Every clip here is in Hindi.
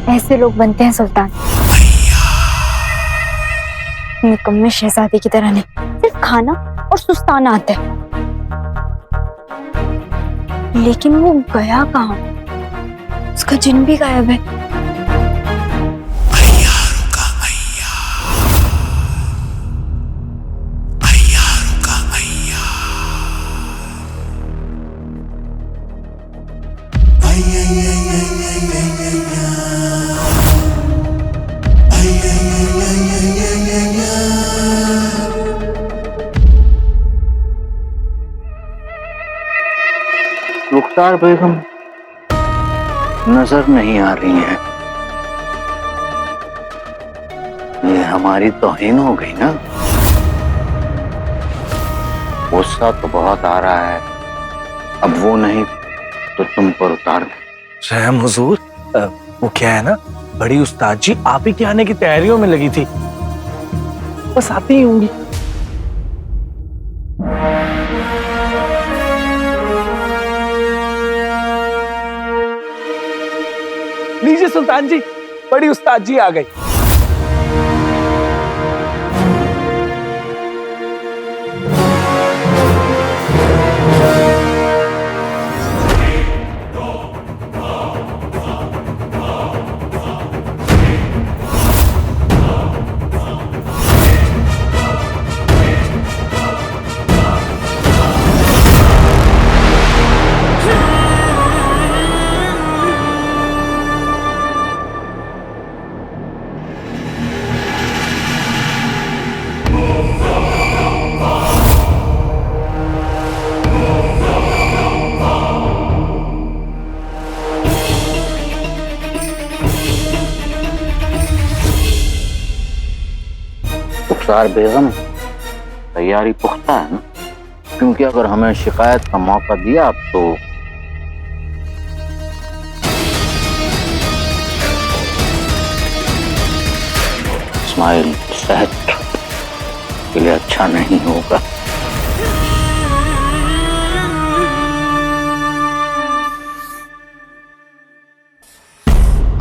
ऐसे लोग बनते हैं सुल्तान, निकम्मे शहजादे की तरह नहीं, सिर्फ खाना और सुस्ताना आता है। लेकिन वो गया कहाँ? उसका जिन भी गायब है। रुखसार बेगम नजर नहीं आ रही हैं। ये हमारी तौहीन हो गई ना। गुस्सा तो बहुत आ रहा है, अब वो नहीं तो तुम पर उतार दे। रहम हुजूर, वो क्या है ना, बड़ी उस्ताद जी आप ही के आने की तैयारियों में लगी थी, बस आती ही होंगी। लीजिए सुल्तान जी, बड़ी उस्ताद जी आ गई। रुखसार बेगम, तैयारी पुख्ता है ना? क्योंकि अगर हमें शिकायत का मौका दिया तो इस्माइल सेहत के लिए अच्छा नहीं होगा।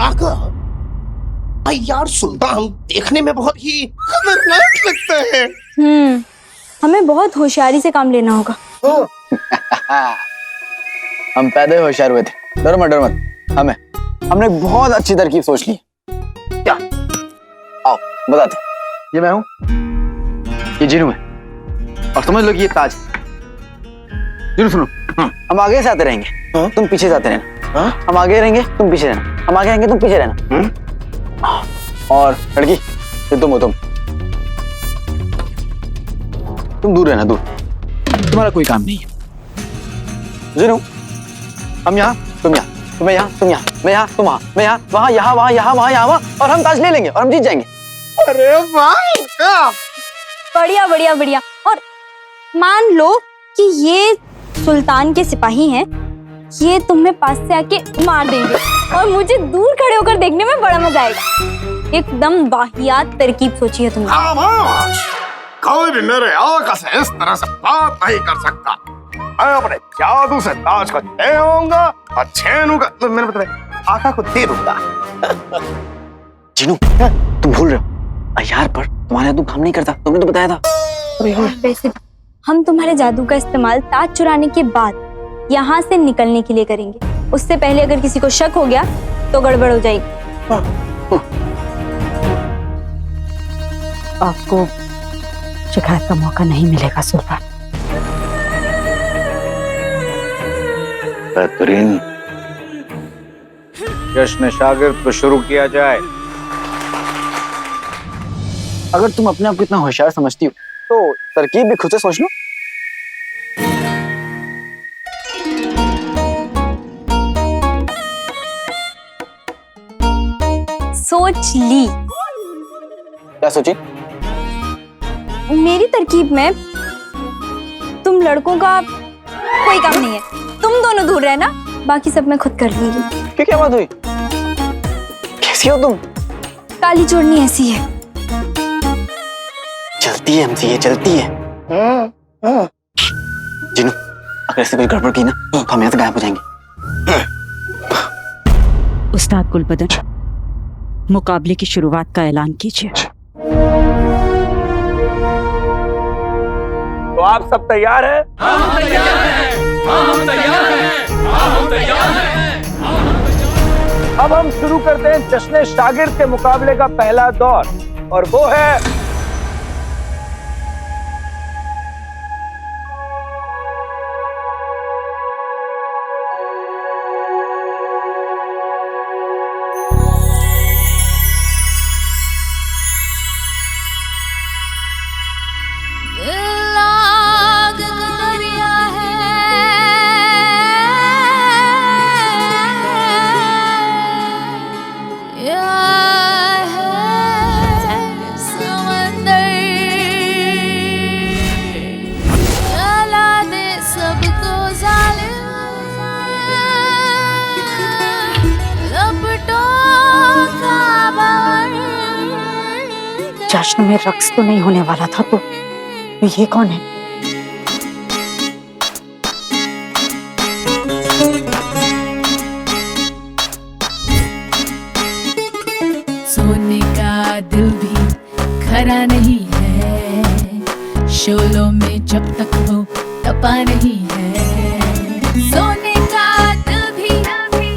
आका, यार सुल्तान देखने में बहुत ही खतरनाक लगता है। हमें बहुत होशियारी से काम लेना होगा। हम पैदा ही होशियार हुए थे, डर मत। हमने बहुत अच्छी तरकीब सोच ली। क्या? आओ बताते। ये मैं हूँ, ये जिनू है, और समझ लो कि ये ताज। जिनू सुनो, हम आगे से आते रहेंगे, तुम पीछे से आते रहना। हम आगे रहेंगे, तुम पीछे रहना। हम आगे रहेंगे, तुम पीछे रहना। और लड़की, ये तुम हो, तुम दूर रहना, दूर। तुम्हारा कोई काम नहीं है। जिनू, हम यहाँ, तुम यहाँ, तुम्हें यहाँ, तुम यहाँ, मैं यहाँ, तुम वहाँ, मैं यहाँ, वहाँ, यहाँ, वहाँ, यहाँ, वहाँ, यहाँ, वहाँ, और हम ताज ले लेंगे और हम जीत जाएंगे। अरे भाई, बढ़िया बढ़िया बढ़िया। और मान लो कि ये सुल्तान के सिपाही हैं, ये तुम्हें पास से आके मार देंगे और मुझे दूर खड़े होकर देखने में बड़ा मजा आएगा। एकदम वाहियात तरकीब सोची है तुमने। खामोश, कोई भी मेरे आका से इस तरह से बात नहीं कर सकता। मैं अपने जादू से ताज को छेड़ूंगा और छेड़ूंगा, मैंने बताया आका को दे दूंगा। जिनू, तुम भूल रहे हो, अय्यार पर तुम्हारा जादू काम नहीं करता, तुमने तो बताया था। वैसे हम तुम्हारे जादू का इस्तेमाल ताज चुराने के बाद यहाँ से निकलने के लिए करेंगे। उससे पहले अगर किसी को शक हो गया तो गड़बड़ हो जाएगी। आपको शिकायत का मौका नहीं मिलेगा सुल्तान। बेहतरीन, जश्न शागिर्द को शुरू किया जाए। अगर तुम अपने आप को इतना होशियार समझती हो तो तरकीब भी खुद से सोच लो। सोच ली। क्या सोची? मेरी तरकीब में तुम लड़कों का कोई काम नहीं है, तुम दोनों दूर रहना, बाकी सब मैं खुद कर लूंगी। क्यों, क्या बात हुई? कैसी हो तुम? काली चोरनी ऐसी है। चलती है हमसे, ये चलती है। जिनू, अगर ऐसे कोई गड़बड़ की ना तो हम यहाँ से गायब हो जाएंगे। उस्ताद कुलबदन, मुकाबले की शुरुआत का ऐलान कीजिए। तो आप सब तैयार हैं? अब हम शुरू करते हैं जश्न शागिर्द के मुकाबले का पहला दौर, और वो है जश्न में रक्स तो नहीं होने वाला था, तो ये कौन है? सोने का दिल भी खरा नहीं है, शोलों में जब तक वो तपा नहीं है। सोने का दिल भी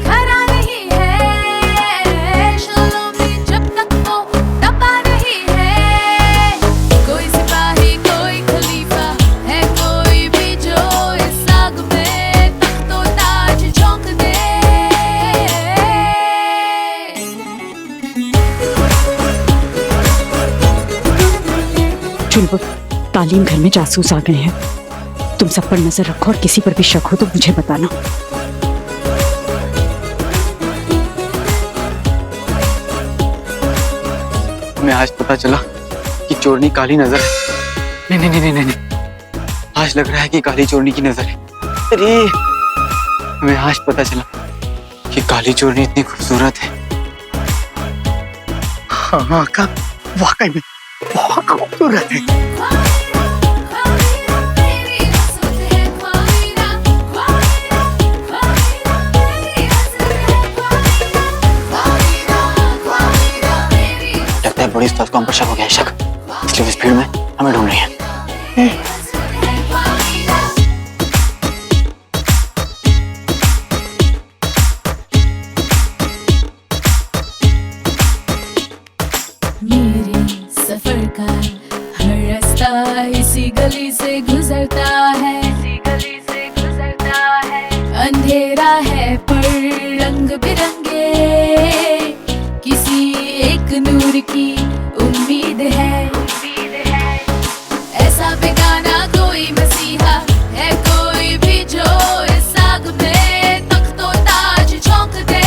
खरा नहीं है, शोलों में जब तक वो तपा नहीं है। कोई सिपाही कोई खलीफा है, कोई भी जो इस आग में तख्तो ताज झोंक दे। चुलबुल, तालीम घर में जासूस आ गए हैं। तुम सब पर नजर रखो और किसी पर भी शक हो तो मुझे बताना। हमें आज पता चला कि चोरनी काली नजर है। नहीं नहीं नहीं नहीं नहीं, आज लग रहा है कि काली चोरनी की नजर है। अरे हमें आज पता चला कि काली चोरनी इतनी खूबसूरत है। हाँ का वाकई में बहुत खूबसूरत है। लगता है बड़ी उस्ताद को हम पर शक हो गया है, शक, इसलिए इस भीड़ में हमें ढूंढ रही है। मेरे सफर का हर रास्ता इसी गली से गुजरता है, अंधेरा है पर रंग बिरंगे, किसी एक नूर की उम्मीद है। ऐसा बेगाना कोई मसीहा है, कोई भी जो इस आग में तख्तो ताज झोंक दे।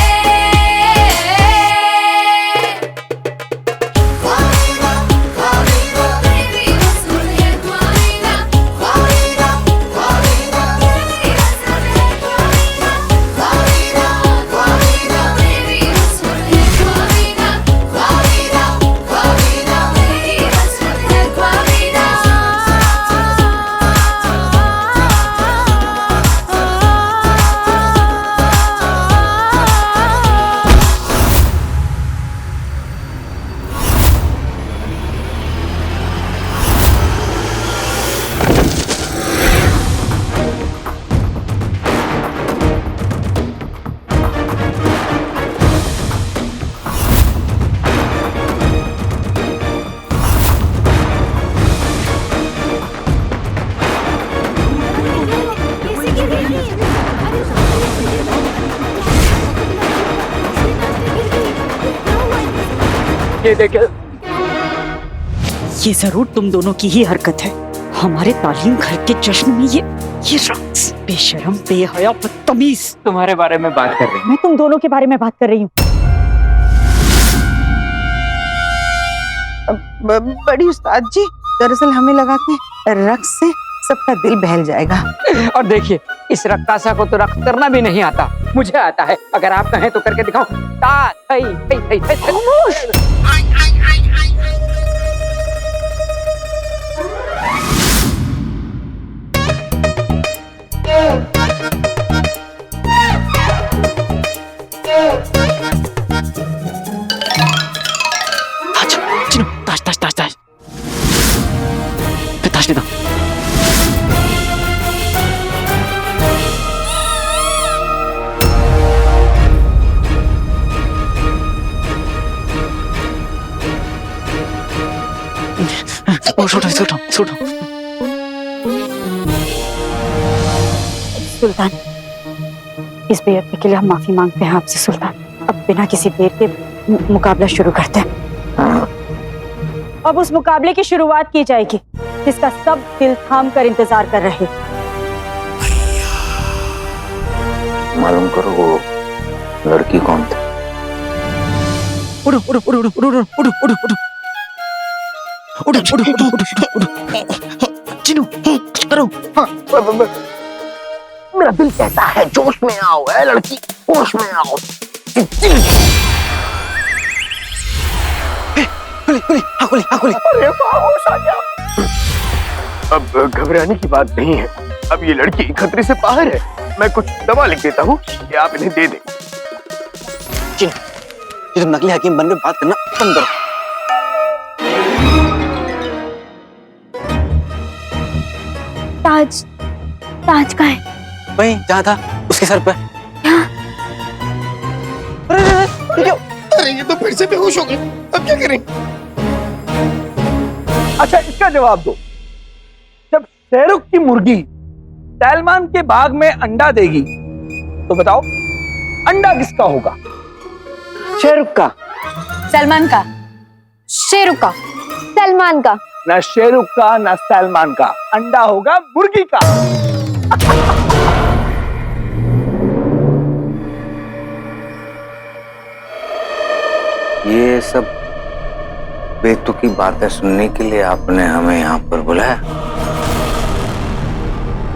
ये देखिए, ये जरूर तुम दोनों की ही हरकत है। हमारे तालीम घर के जश्न में ये रक्स, बेशरम, बेहया, बदतमीज। तुम्हारे बारे में बात कर रही हूँ। मैं तुम दोनों के बारे में बात कर रही हूँ। बड़ी उस्ताद जी, दरअसल हमें लगा कि रक्स से सबका दिल बहल जाएगा। और देखिए, इस रक्कासा को तो रक्स करना भी नहीं आता, मुझे आता है। अगर आप कहें तो करके दिखाओ। सुल्तान, इस बेअदबी के लिए हम माफी मांगते हैं आपसे सुल्तान। अब बिना किसी देर के मुकाबला शुरू करते हैं। अब उस मुकाबले की शुरुआत की जाएगी जिसका सब दिल थाम कर इंतजार कर रहे। मालूम करो वो लड़की कौन थी? उड़ो उड़ो उड़ो उड़ो उड़ो उड़ो उड़ो उड़ो उड़ो उड़ो उड़ो उड़ो। चिनू कुछ करो। मेरा दिल कहता है जोश में आओ, है लड़की, होश में आओ। अरे वाह, होश आ गया। अब घबराने की बात नहीं है। अब ये लड़की खतरे से बाहर है। मैं कुछ दवा लिख देता हूँ कि आप इन्हें दे दें। ये तुम नकली हकीम बनकर बात करना बंद करो। ताज, ताज कहाँ है? वहीं जहाँ था उसके सर पे। अरे ये तो फिर से बेहोश हो गए। अब क्या करें? अच्छा इसका जवाब दो। जब शेरुख की मुर्गी सलमान के बाग में अंडा देगी तो बताओ अंडा किसका होगा? शेरुख का। सलमान का। शेरुख का। सलमान का। ना शेरुख का ना सलमान का, अंडा होगा मुर्गी का। ये सब बेतुकी बातें सुनने के लिए आपने हमें यहाँ पर बुलाया?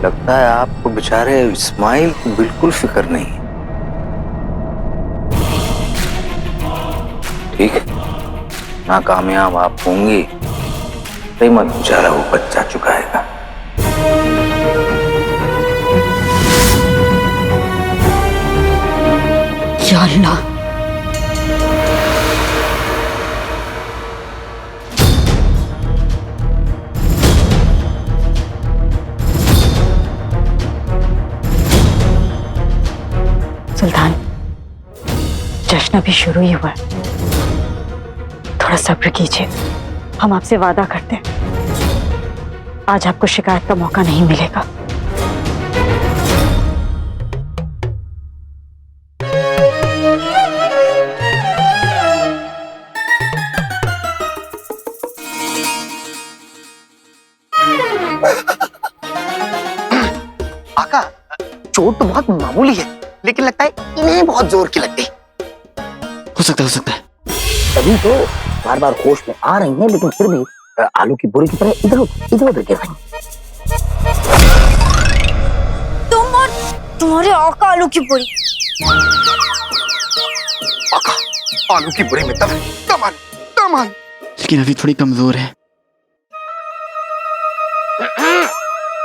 लगता है आपको बेचारे इस्माइल की बिल्कुल फिक्र नहीं है। ठीक है, नाकामयाब आप होंगी, सही मत बेचारा वो बच्चा चुकाएगा। या अल्लाह, सुल्तान, जश्न अभी शुरू ही हुआ है, थोड़ा सब्र कीजिए। हम आपसे वादा करते हैं आज आपको शिकायत का मौका नहीं मिलेगा। आका, चोट तो बहुत मामूली है, लेकिन लगता है इन्हें बहुत जोर की लग गई। हो सकता है। तभी तो बार बार होश में आ रही हैं, लेकिन फिर भी आलू की बोरी की तरह इधर उधर गिर रही। तुम और तुम्हारे आका आलू की पूरी। आका, आलू की बोरी में दम है। कमाल। लेकिन अभी थोड़ी कमजोर है।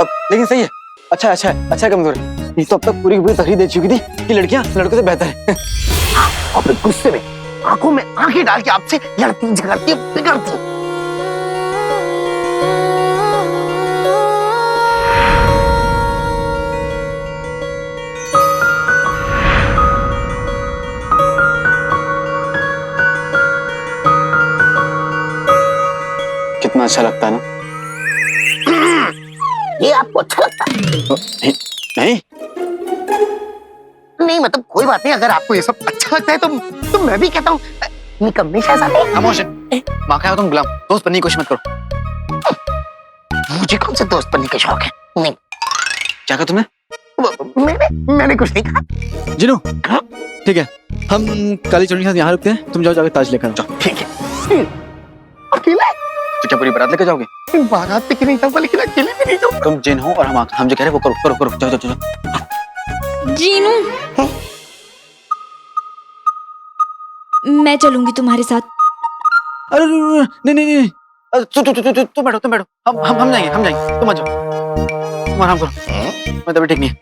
अब लेकिन सही है। अच्छा कमजोर है। ये तो अब तक पूरी की पूरी तहरीर दे चुकी थी कि लड़कियां लड़कों से बेहतर है। और फिर गुस्से में आंखों में आंखें डाल के आपसे लड़ती झगड़ती बिगड़ती। कितना अच्छा लगता है ना? ये आपको अच्छा लगता है? नहीं मतलब कोई बात नहीं, अगर आपको ये सब अच्छा लगता है तो मैं भी कहता हूँ निकम्मे शहजादे। खामोश है। माँ का तुम गुलाम, दोस्त बनने की कोशिश मत करो। मुझे कौन से दोस्त बनने के शौक है? नहीं। क्या कहा तुमने? मैंने कुछ नहीं कहा। जिनू, ठीक है, हम काली चौधरी के साथ यहाँ रुकते हैं। तुम जाओ जाकर ताज लेकर जाओ। ठीक है। अकेला? तो क्या पूरी बारात लेकर जाओगे? बारात लेके नहीं जाऊंगा, लेकिन अकेले भी नहीं जाऊंगा। तुम जिन हो और हम जो कह रहे हैं वो करो। जाओ। जीनू, मैं चलूंगी तुम्हारे साथ। अरे नहीं। तुम बैठो। हम जाएंगे। तुम आ जाओ। तुम आराम करो। मैं तभी ठीक नहीं है।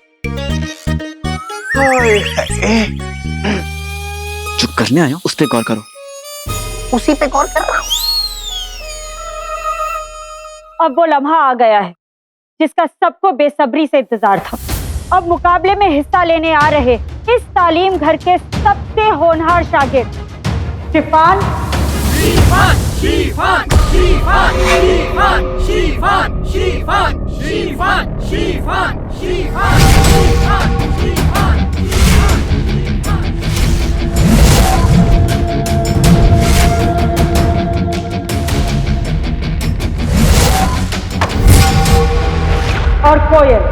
जो करने आया उस पर गौर करो। उसी पे गौर कर रहा हूँ। अब वो लम्हा आ गया है जिसका सबको बेसब्री से इंतजार था। अब मुकाबले में हिस्सा लेने आ रहे इस तालीम घर के सबसे होनहार शागिर्द शिफान और कोयल।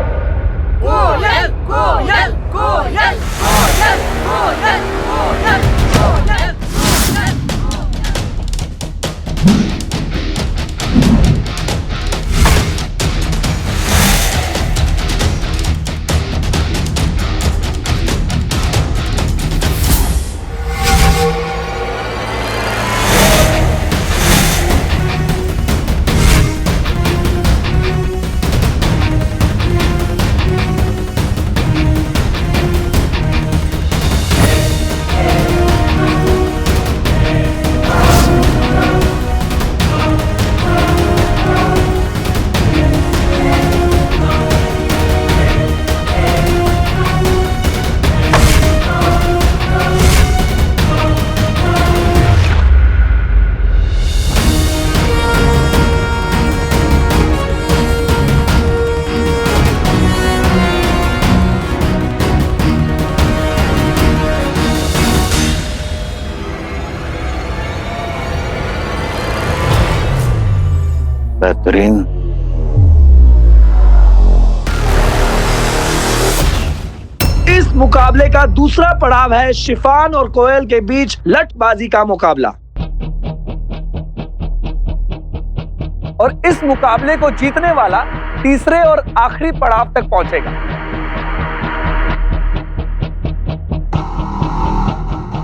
बेहतरीन। इस मुकाबले का दूसरा पड़ाव है शिफान और कोयल के बीच लठबाजी का मुकाबला। और इस मुकाबले को जीतने वाला तीसरे और आखिरी पड़ाव तक पहुंचेगा।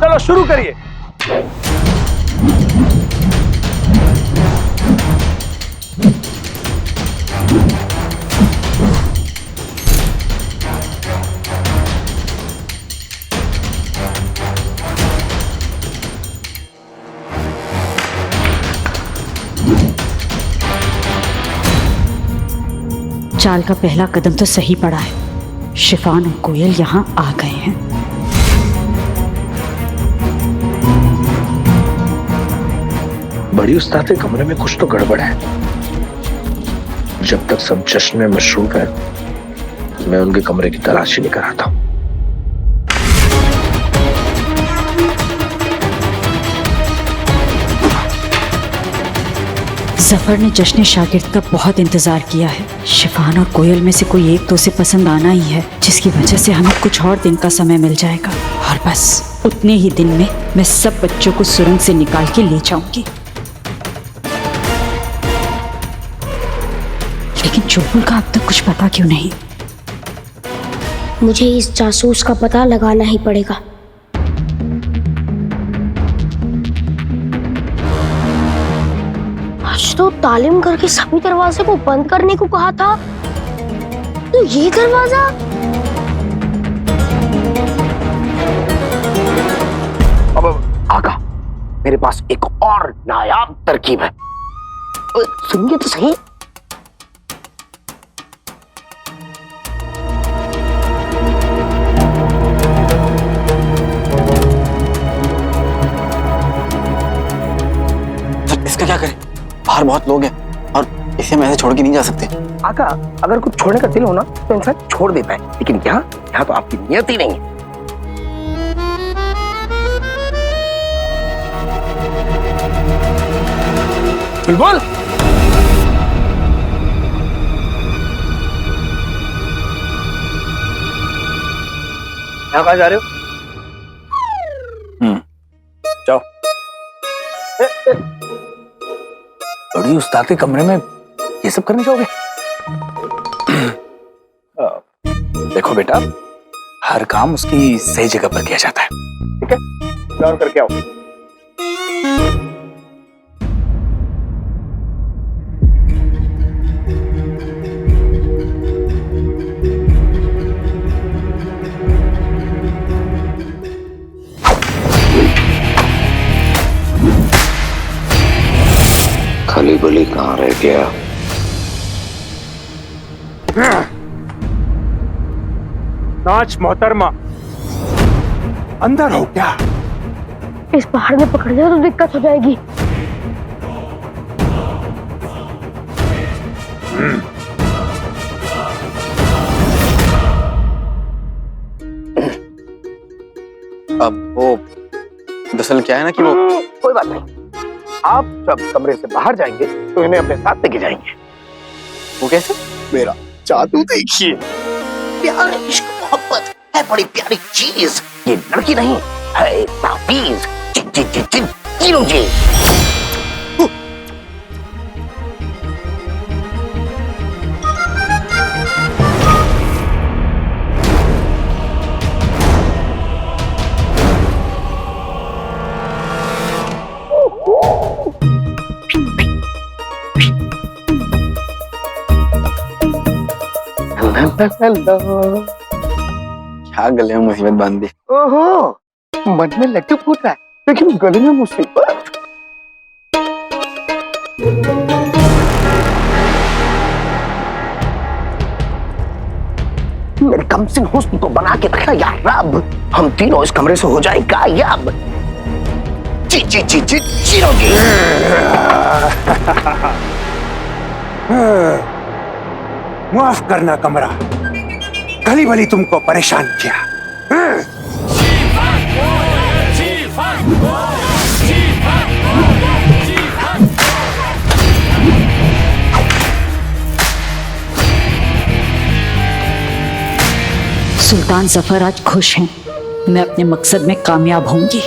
चलो शुरू करिए। चाल का पहला कदम तो सही पड़ा है। शिफान और कोयल यहाँ आ गए हैं। बड़ी उस्ताद के कमरे में कुछ तो गड़बड़ है। जब तक सब जश्न में मशरूफ है, मैं उनके कमरे की तलाशी लेकर आता हूं। जफर ने जश्न शागिर्द का बहुत इंतजार किया है। शिफान और कोयल में से कोई एक तो उसे पसंद आना ही है, जिसकी वजह से हमें कुछ और दिन का समय मिल जाएगा और बस उतने ही दिन में मैं सब बच्चों को सुरंग से निकाल के ले जाऊंगी। लेकिन चुलबुल का अब तक कुछ पता क्यों नहीं? मुझे इस जासूस का पता लगाना ही पड़ेगा। आज तो तालीम करके सभी दरवाजे को बंद करने को कहा था, तो ये दरवाजा? अब आका, मेरे पास एक और नायाब तरकीब है। सुनिए तो सही। इसका क्या करें? बाहर बहुत लोग हैं और इसे मैं ऐसे छोड़ के नहीं जा सकते। आका, अगर कुछ छोड़ने का दिल हो ना तो इंसान छोड़ देता है, लेकिन यहाँ तो आपकी नियत ही नहीं है। बुलबुल, यहाँ कहाँ जा रहे हो? जाओ। बड़ी उस्ताद के कमरे में ये सब करने जाओगे? देखो बेटा, हर काम उसकी सही जगह पर किया जाता है, ठीक है? जाओ करके आओ। खली बली कहाँ रह गया? नाच मोहतरमा, अंदर हो क्या? इस पहाड़ में पकड़ जाए तो दिक्कत हो जाएगी। अब वो दरअसल क्या है ना कि वो कोई बात नहीं, आप जब कमरे से बाहर जाएंगे तो इन्हें अपने साथ लेके जाएंगे। वो कैसे? मेरा जादू देखिए। प्यार, इश्क, मोहब्बत है बड़ी प्यारी चीज। ये लड़की नहीं है, एक तावीज। जीरो जी। क्या गले में मुसीबत बांध दी। ओहो, मन में लड्डू फूट रहा है लेकिन गले में मुसीबत। मेरे कमसिन हुस्न को बना के रखना यार रब। हम तीनों इस कमरे से हो जाए गायब। जी जी जी जी जीरो जी। माफ करना कमरा, भली भली तुमको परेशान किया। सुल्तान जफर आज खुश हैं। मैं अपने मकसद में कामयाब होंगी।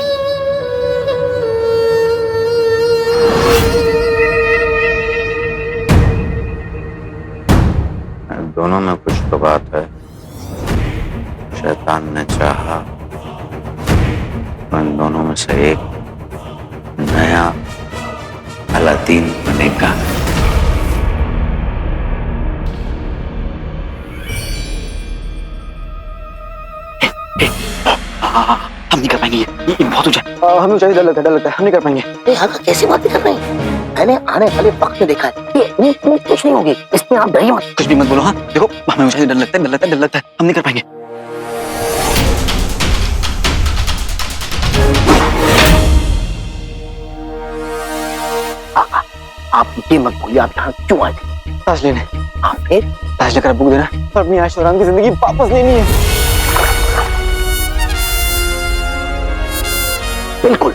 दोनों में कुछ तो बात है। शैतान ने चाहा तो इन दोनों में से एक नया अलादीन बनेगा। हम नहीं कर पाएंगे, ये बहुत ऊंचा है। हमें ऊंचाई डर लगता है, हम नहीं कर पाएंगे। कैसी बातें कर रहे हैं? मैंने आने वाले वक्त में देखा है ये कुछ नहीं होगी, इसमें आप डरिए मत। कुछ भी मत बोलो। हाँ देखो, हमें ऊंचाई डर लगता है, डर लगता है, डर लगता है। हम नहीं कर पाएंगे। आप ये मत भूलिए आप यहाँ क्यों आए थे। ताज लेने। आप फिर ताज लेकर अब्बू को देना और अपनी आयशो आराम की जिंदगी वापस लेनी है। बिल्कुल,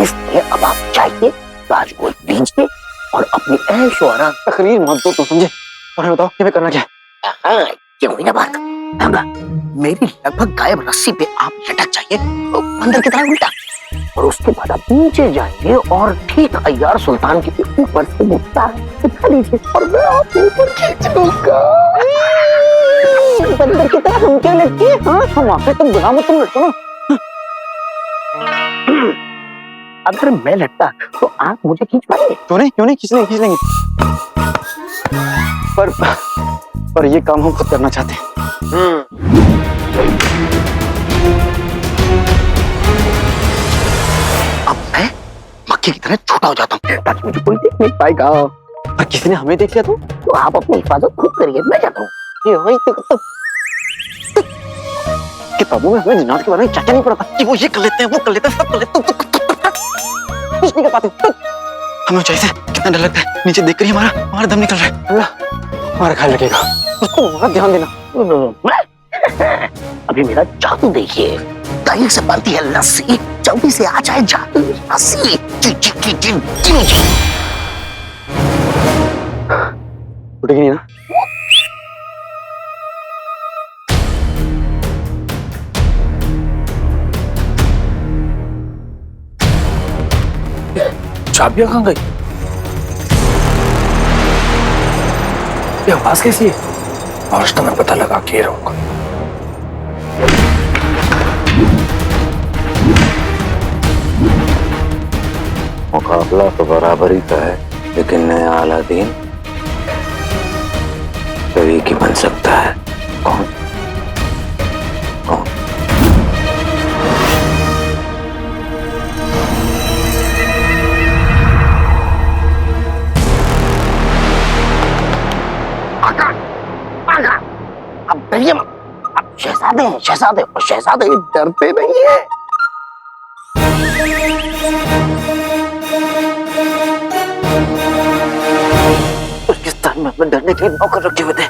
इसलिए अब आप जाइए, ताज को दीजिए और अपनी ऐशो आराम। तकरीर मत दो, तो समझे। और हमें बताओ हमें करना क्या है? हाँ, ये हुई ना बात। मेरी लगभग गायब रस्सी पे आप लटक जाइए अंदर की तरफ उल्टा, और उसके बाद आप नीचे जाएंगे और ठीक अय्यार सुल्तान के ऊपर से मुक्ता उठा लीजिए और मैं आपको ऊपर खींच लूंगा। अंदर की तरफ उनके लटके। हाँ, हम आप तुम गुलाम, तुम लटको ना। अगर मैं लटका तो आप मुझे खींच पाएंगे? क्यों नहीं खींच लेंगे। पर ये काम हम खुद करना चाहते हैं। अब मैं मक्खी की तरह छोटा हो जाता हूँ ताकि मुझे कोई देख नहीं पाएगा। पर किसी ने हमें देख लिया तो आप अपनी हिफाजत खुद करिए, मैं जाता हूँ। ये वही तो किताबों में हमें जिन्नात के बारे में क्या नहीं पड़ा था कि वो ये कर लेते हैं, वो कर लेते हैं, सब कर लेते हैं। कुछ नहीं कर पाते। हमें ऊंचाई से कितना डर लगता है। नीचे देख कर ही हमारा दम निकल रहा है। अल्लाह हमारा ख्याल रखेगा, उसको बहुत ध्यान देना। अभी मेरा जादू देखिए। दही से बनती है लस्सी, जल्दी से आ जाए जादू लस्सी। उठेगी नहीं ना? चाबियां कहाँ गई? ये आवाज कैसी है? आज तो मैं पता लगा के रहूंगा। मुकाबला तो बराबरी का है, लेकिन नया अलादीन तो एक ही बन सकता है। कौन? अब डरिए मत। अब शहजादे हैं, शहजादे, और शहजादे डरते नहीं है। पाकिस्तान में में हमें डरने के लिए नौकर रखे हुए थे।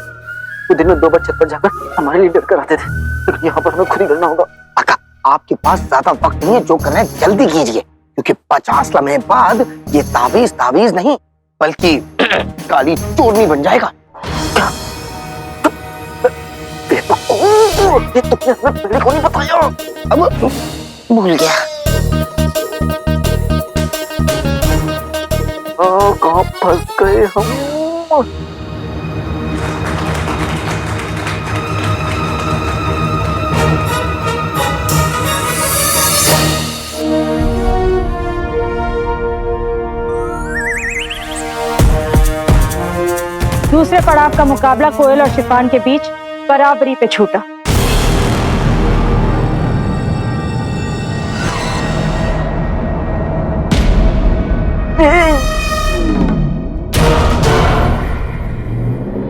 वो दिन में 2 बार छत पर जाकर हमारे लिए डर कर आते थे, लेकिन यहाँ पर हमें खुद ही डरना होगा। आका, आपके पास ज्यादा वक्त नहीं है, जो करना है जल्दी कीजिए, क्योंकि 50 लम्हे बाद ये तावीज नहीं बल्कि काली चोरनी बन जाएगा। ये तुमने हमें पहले क्यों नहीं बताया? अब भूल गया। कहाँ फंस गए हम? दूसरे पड़ाव का मुकाबला कोयल और शिफान के बीच बराबरी पे छूटा।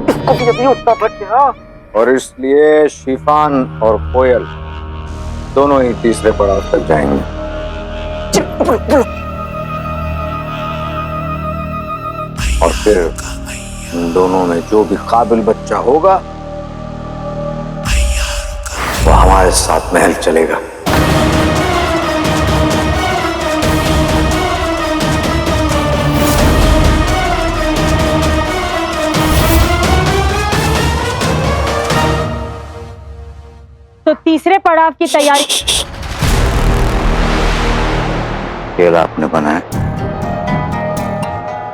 इसको भी अभी उठना पड़ गया। और इसलिए शिफान और कोयल दोनों ही तीसरे पड़ाव तक जाएंगे। और फिर इन दोनों में जो भी काबिल बच्चा होगा वो हमारे साथ महल चलेगा। तो तीसरे पड़ाव की तैयारी। खेल आपने बनाया,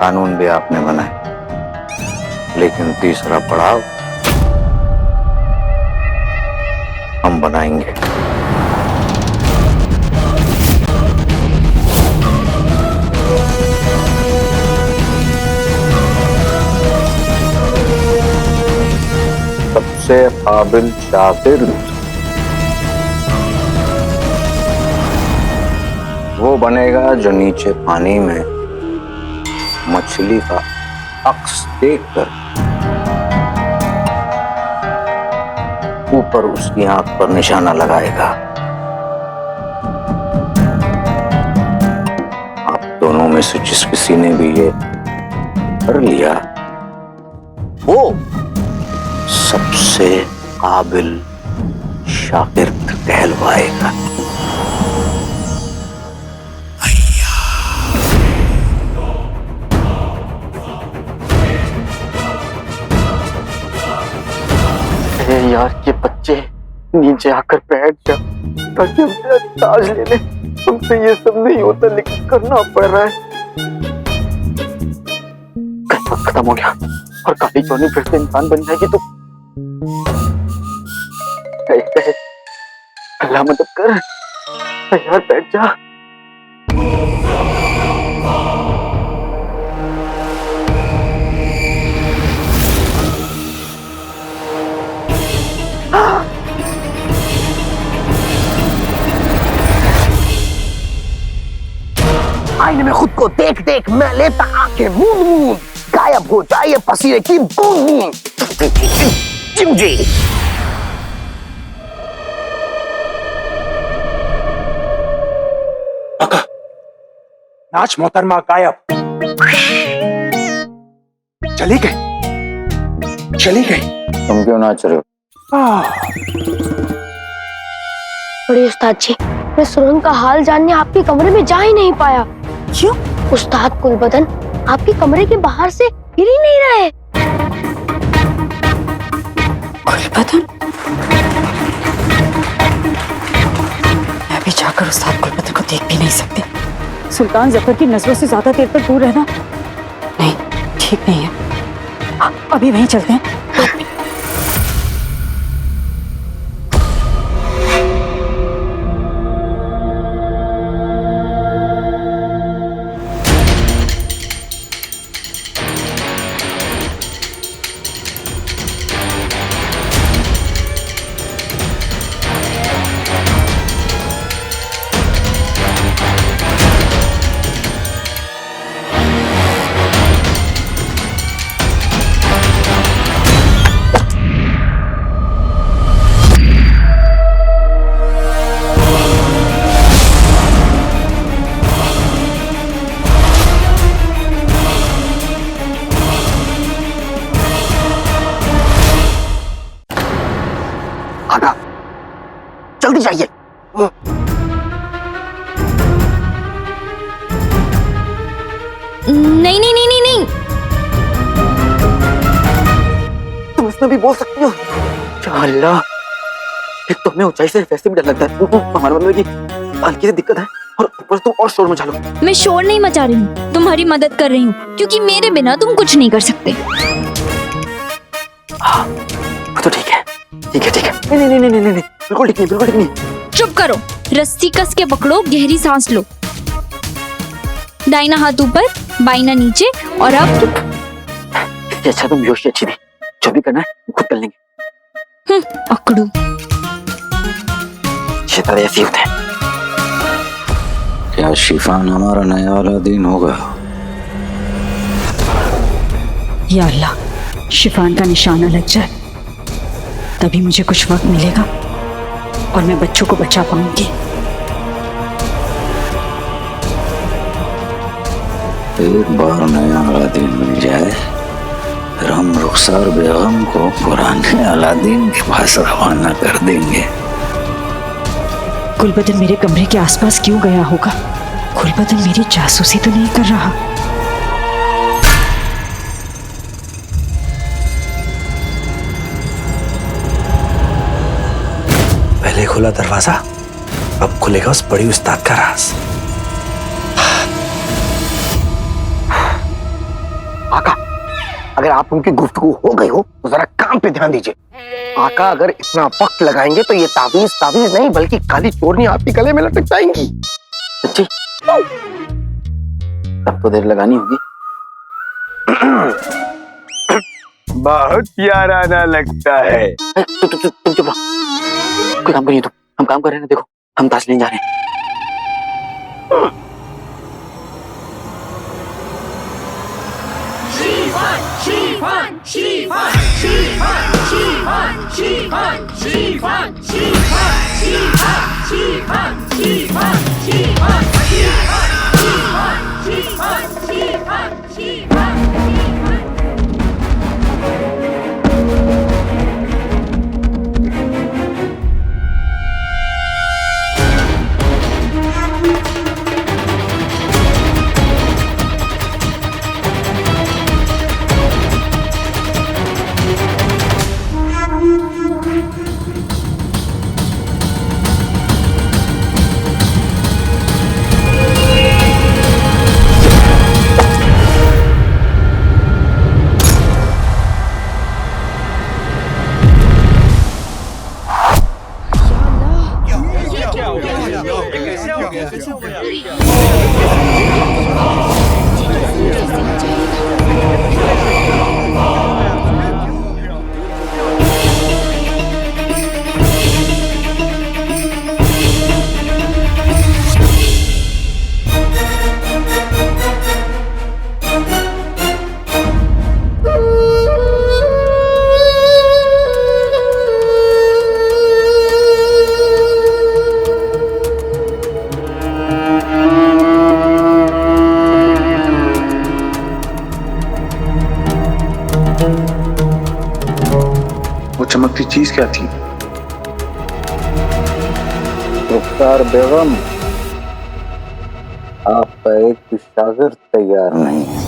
कानून भी आपने बनाए, लेकिन तीसरा पड़ाव हम बनाएंगे। सबसे काबिल शागिर्द वो बनेगा जो नीचे पानी में मछली का अक्स देखकर ऊपर उसकी आंख पर निशाना लगाएगा। आप दोनों में से जिस किसी ने भी ये कर लिया वो सबसे काबिल शागिर्द कहलवाएगा। यार ये बच्चे नीचे आकर बैठ जा ताकि हमसे ताज ले ले। हमसे ये सब नहीं होता लेकिन करना पड़ रहा है। वक्त खत्म हो गया और काली चोनी फिर से इंसान बन जाएगी तो अल्लाह मदद कर। यार बैठ जा। आईने में खुद को देख देख मैं लेता आंखें मूंद मूंद, गायब हो जाए ये पसीने की बूंद बूंद। चिमजी नाच मोहतरमा गायब। चली गई। तुम क्यों नाच रहे हो? बड़े उस्ताद जी, मैं सुरंग का हाल जानने आपके कमरे में जा ही नहीं पाया। क्यों? उस्ताद कुलबदन आपके कमरे के बाहर से हिल ही नहीं रहे। कुलबदन? मैं भी जाकर उस्ताद कुलबदन को देख भी नहीं सकती। सुल्तान जफर की नजरों से ज्यादा देर तक दूर रहना नहीं, ठीक नहीं है। अभी वहीं चलते हैं। नहीं नहीं नहीं नहीं नहीं। तुम इसमें भी बोल सकती हो? या अल्लाह, एक तो हमें ऊंचाई से वैसे भी डर लगता है, हमारे बंदे की हल्की सी दिक्कत है और ऊपर तुम और शोर मचा लो। मैं शोर नहीं मचा रही हूँ, तुम्हारी मदद कर रही हूँ, क्योंकि मेरे बिना तुम कुछ नहीं कर सकते। हाँ, तो ठीक है ठीक है ठीक है। नहीं नहीं नहीं नहीं नहीं, बिल्कुल ठीक नहीं, बिल्कुल ठीक नहीं। चुप करो, रस्सी कस के पकड़ो, गहरी सांस लो, दाहिना हाथ ऊपर बाइना नीचे, और अब अच्छा तुम जोशी अच्छी थी, जो भी करना है खुद कर लेंगे। अकड़ू शैतान ऐसे होते हैं। क्या शिफान हमारा नया अलादीन होगा? या अल्लाह, शिफान का निशाना लग जाए, तभी मुझे कुछ वक्त मिलेगा और मैं बच्चों को बचा पाऊंगी। एक बार नया अलादीन मिल जाए, फिर हम रुखसार बेगम को पुराने अलादीन के पास रवाना कर देंगे। गुलबदन मेरे कमरे के आसपास क्यों गया होगा? गुलबदन मेरी जासूसी तो नहीं कर रहा? पहले खुला दरवाजा, अब खुलेगा उस बड़ी उस्ताद का राज। आका, अगर आप उनकी गुफ्तगू हो गई हो तो जरा काम पे ध्यान दीजिए। आका, अगर इतना वक्त लगाएंगे तो ये तावीज नहीं बल्कि काली चोरनी आपके गले में लटक जाएंगी। सच्ची? तब तो देर लगानी होगी। बहुत याराना लगता है। तुम चुप रहो, कोई काम करिए, तुम हम काम कर रहे हैं ना, देखो हम ताश लेने जा रहे हैं। वो चमकती चीज क्या थी? रुखसार बेगम, आपका एक भी शागिर्द तैयार नहीं है।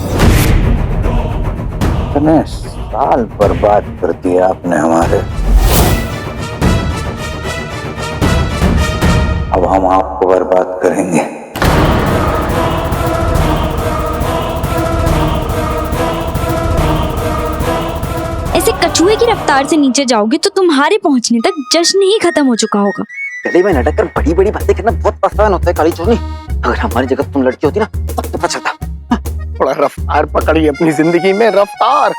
इतने साल बर्बाद कर दिए आपने हमारे। अब हम आपको बर्बाद करेंगे। ऐसे कछुए की रफ्तार से नीचे जाओगे तो तुम्हारे पहुंचने तक जश्न ही खत्म हो चुका होगा। गले में लटक कर बड़ी बड़ी बातें करना बहुत आसान होता है काली चोरनी। अगर हमारी जगह तुम लड़की होती ना तब तो पता चलता। थोड़ा रफ्तार पकड़ी अपनी जिंदगी में, रफ्तार।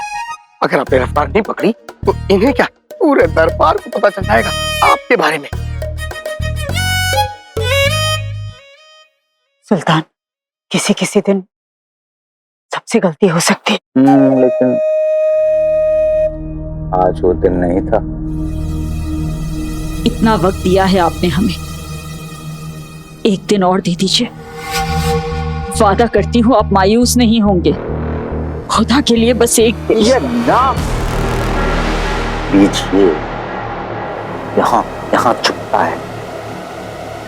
अगर आपने रफ्तार नहीं पकड़ी तो इन्हें क्या, पूरे दरबार को पता चल जाएगा आपके बारे में। सुल्तान, किसी किसी दिन सबसे गलती हो सकती है। लेकिन आज वो दिन नहीं था। इतना वक्त दिया है आपने हमें, एक दिन और दे दीजिए। वादा करती हूँ आप मायूस नहीं होंगे। खुदा के लिए बस एक दिन। ये नाम बीजिए, यहाँ यहाँ छुपता है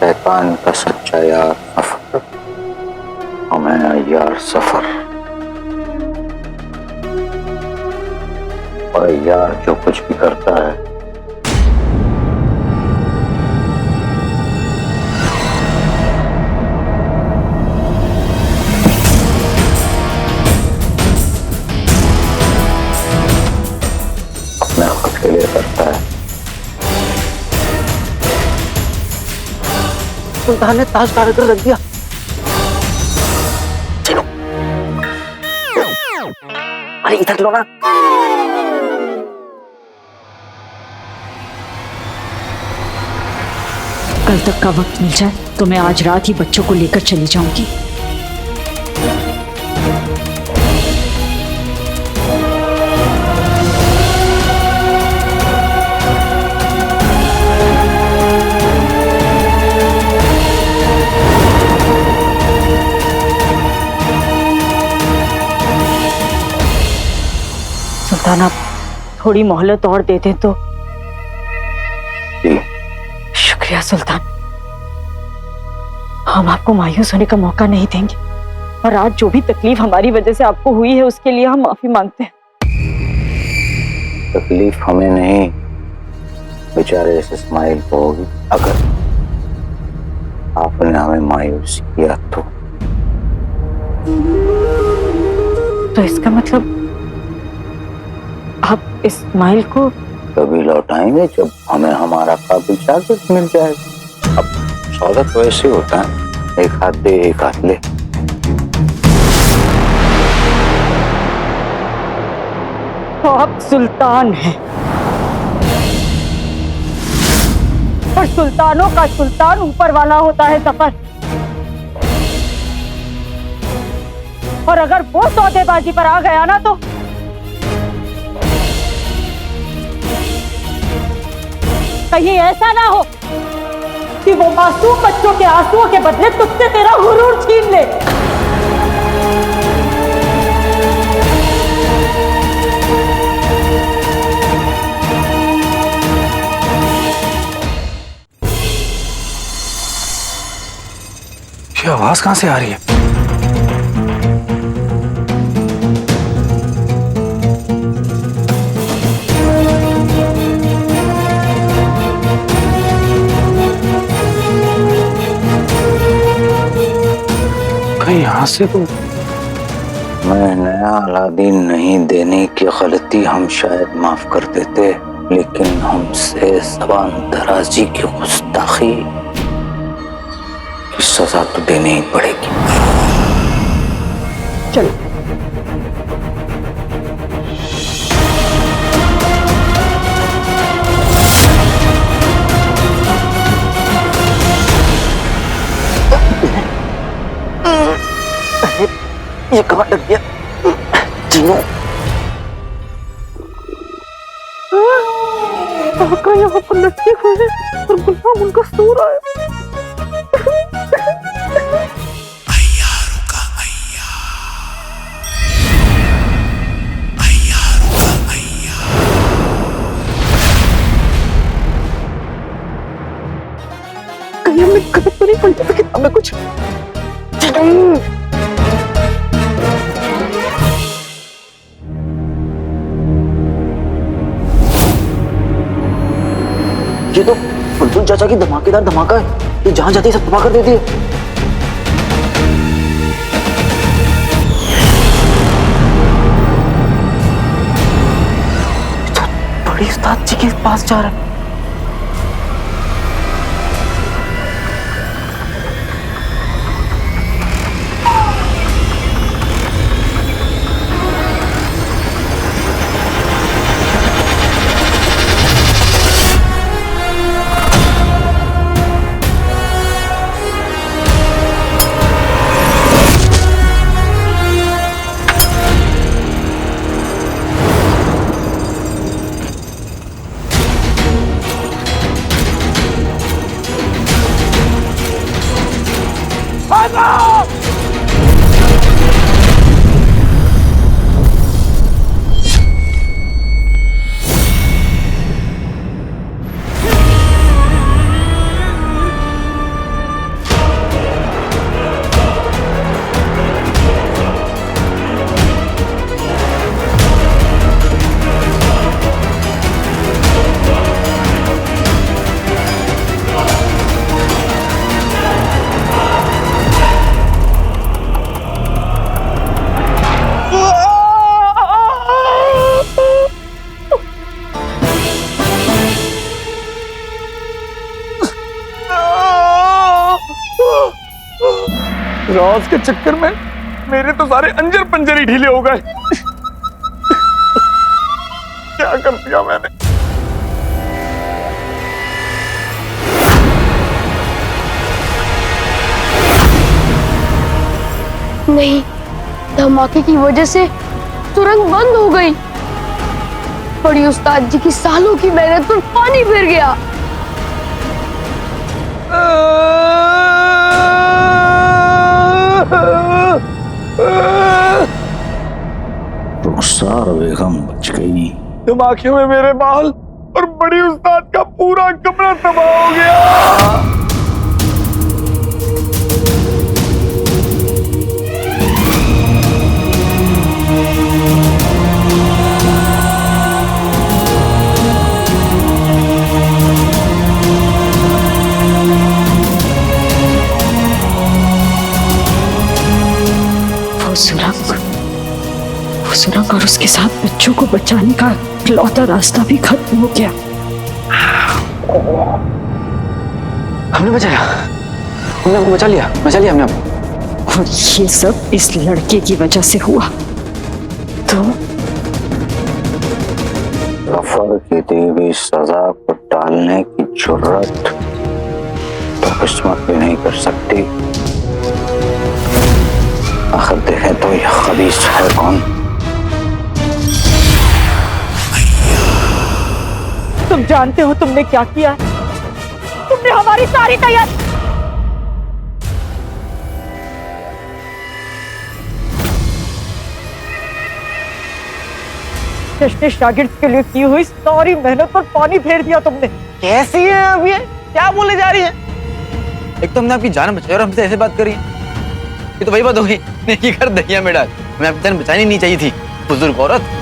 शैतान का सच्चा यार सफर, हमें यार सफर। और यार जो कुछ भी करता है अपने खुद के लिए करता है। सुल्तान ने ताज काट कर रख दिया। चलो अरे इधर लो ना। कल तक का वक्त मिल जाए तो मैं आज रात ही बच्चों को लेकर चली जाऊंगी। सुल्तान आप थोड़ी मोहलत और दे दें तो। जी शुक्रिया सुल्तान, हम आपको मायूस होने का मौका नहीं देंगे और आज जो भी तकलीफ हमारी वजह से आपको हुई है उसके लिए हम माफी मांगते हैं। तकलीफ हमें नहीं, बेचारे इस इस्माइल को होगी अगर आपने हमें मायूस किया तो इसका मतलब आप इस्माइल को कभी लौटाएंगे जब हमें हमारा काबिल शागिर्द मिल जाएगा। अब सौदा तो ऐसे होता है, एक हाथ दे एक हाथ ले। आप सुल्तान हैं और सुल्तानों का सुल्तान ऊपर वाला होता है सफर। और अगर वो सौदेबाजी पर आ गया ना तो कहीं ऐसा ना हो कि वो मासूम बच्चों के आंसुओं के बदले तुझसे तेरा गुरूर छीन ले। ये आवाज कहां से आ रही है? कहीं यहां से तो मैं नया अलादीन नहीं देने की गलती हम शायद माफ कर देते, लेकिन हमसे ज़बान दराजी की गुस्ताखी की सजा तो देनी ही पड़ेगी। चलो ये कहाँ लग गया? जीनो काका यहाँ पर लटके हुए हैं और गुलाम उनका सो रहा है। कहीं हमने गलत तो नहीं पढ़ी थी किताब में कुछ? ये तो बुलबुल चाचा की धमाकेदार धमाका है, ये जहां जाती है सब तबाह कर देती है। तो बड़ी उस्ताद जी के पास जा रहा है। राज के चक्कर में मेरे तो सारे अंजर पंजर ही ढीले हो गए। क्या कर दिया मैंने। नहीं, धमाके की वजह से सुरंग बंद हो गई। बड़ी उस्ताद जी की सालों की मेहनत पर पानी फिर गया। रुखसार बेगम बच गई। धमाके में मेरे बाल और बड़ी उस्ताद का पूरा कमरा तबाह हो गया। वो सुरंग और उसके साथ बच्चों को बचाने का इकलौता रास्ता भी खत्म हो गया। हमने बचाया, हमने आपको बचा लिया हमने आपको। और ये सब इस लड़के की वजह से हुआ। तो जफर की दी हुई सजा को टालने की जुर्रत तो किस्मत भी नहीं कर सकती। आखिर देखें तो यह खबीस है कौन। तुम जानते हो तुमने क्या किया? तुमने हमारी सारी तैयारी जश्न शागिर्द के लिए की हुई सारी मेहनत पर पानी फेर दिया तुमने। कैसी है अब ये? क्या बोले जा रही है? एक तो हमने आपकी जान बचाई और हमसे ऐसे बात करी। ये तो वही बात हो गई, नेकी कर दहिया में डाल। हमें आपकी जान बचानी नहीं चाहिए थी, बुजुर्ग औरत।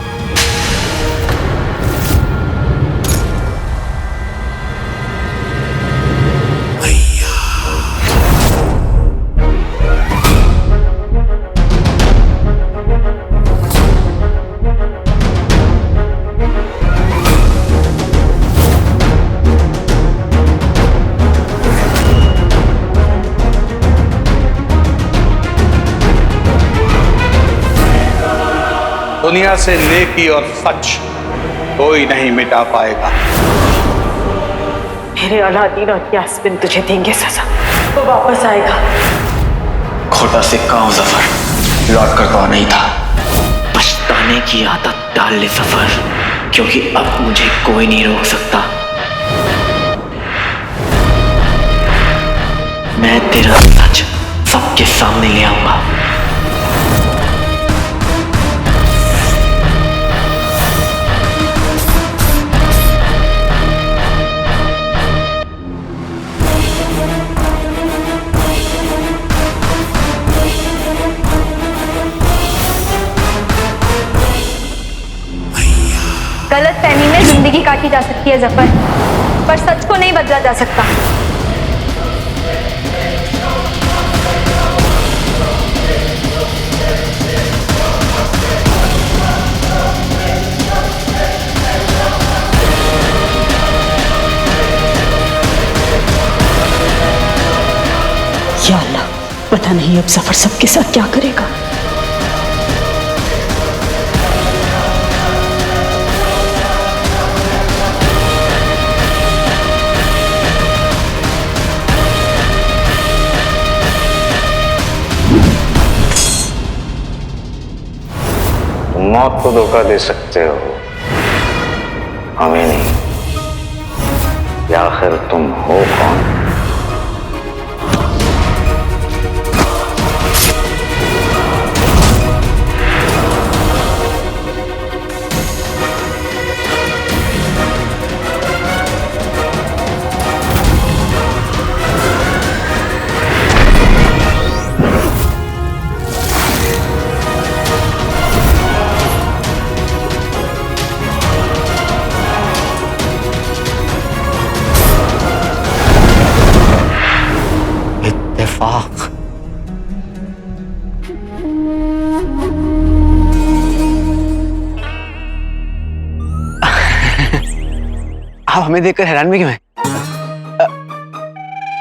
दुनिया से नेकी और सच कोई नहीं मिटा पाएगा। मेरे अलादीन और यास्मिन तुझे देंगे सजा। वो वापस आएगा। खोटा सिक्का हूं जफर, लौट कर तो नहीं था। पछताने की आदत डाल ले सफर, क्योंकि अब मुझे कोई नहीं रोक सकता। मैं तेरा सच सबके सामने ले आऊंगा। गलतफहमी में जिंदगी काटी जा सकती है जफर, पर सच को नहीं बदला जा सकता। या अल्लाह, पता नहीं अब सफर सबके साथ क्या करेगा। मौत को धोखा दे सकते हो, हमें नहीं। या आखिर तुम हो कौन? आप हमें देखकर हैरान में क्यों हैं?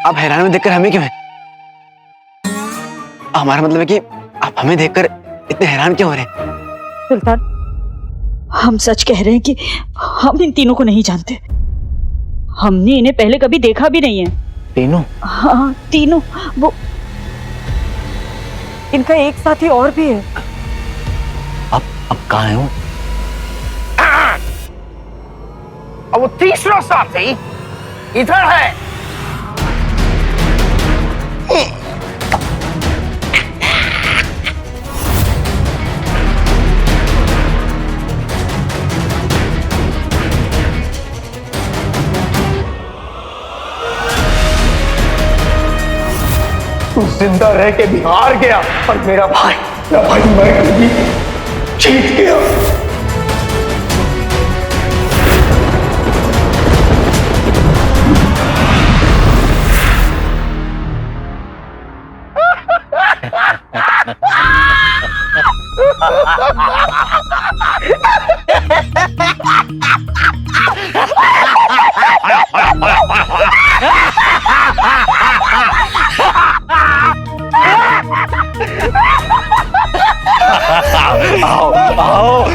आप हैरान में देखकर हमें क्यों हैं? हमारा मतलब है कि आप हमें देखकर इतने हैरान क्यों हो रहे हैं? सुल्तान, हम सच कह रहे हैं कि हम इन तीनों को नहीं जानते। हमने इन्हें पहले कभी देखा भी नहीं है। तीनों? हाँ, तीनों। वो इनका एक साथी और भी है। अब कहाँ है वो? और वो तीसरा साथी इधर है। तू जिंदा रह के भी हार गया और मेरा भाई मर के भी जीत गया। आओ आओ,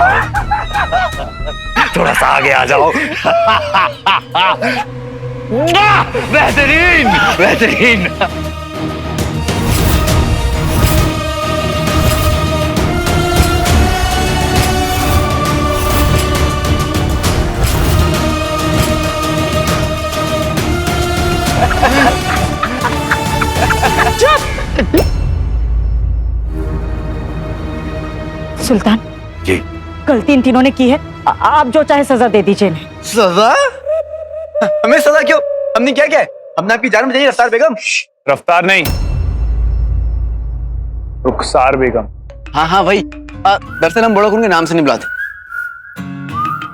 थोड़ा सा आगे आ जाओ। बेहतरीन बेहतरीन। सुल्तान जी, गलती इन तीनों ने की है। आप जो चाहे सजा दे दीजिए इन्हें। सजा? हमें सजा क्यों? हमने क्या किया? हमने आपकी जान बचाई रफ्तार बेगम। रफ्तार नहीं, रुखसार बेगम। हाँ हाँ वही। दरअसल हम बड़ों को उनके नाम से नहीं बुलाते।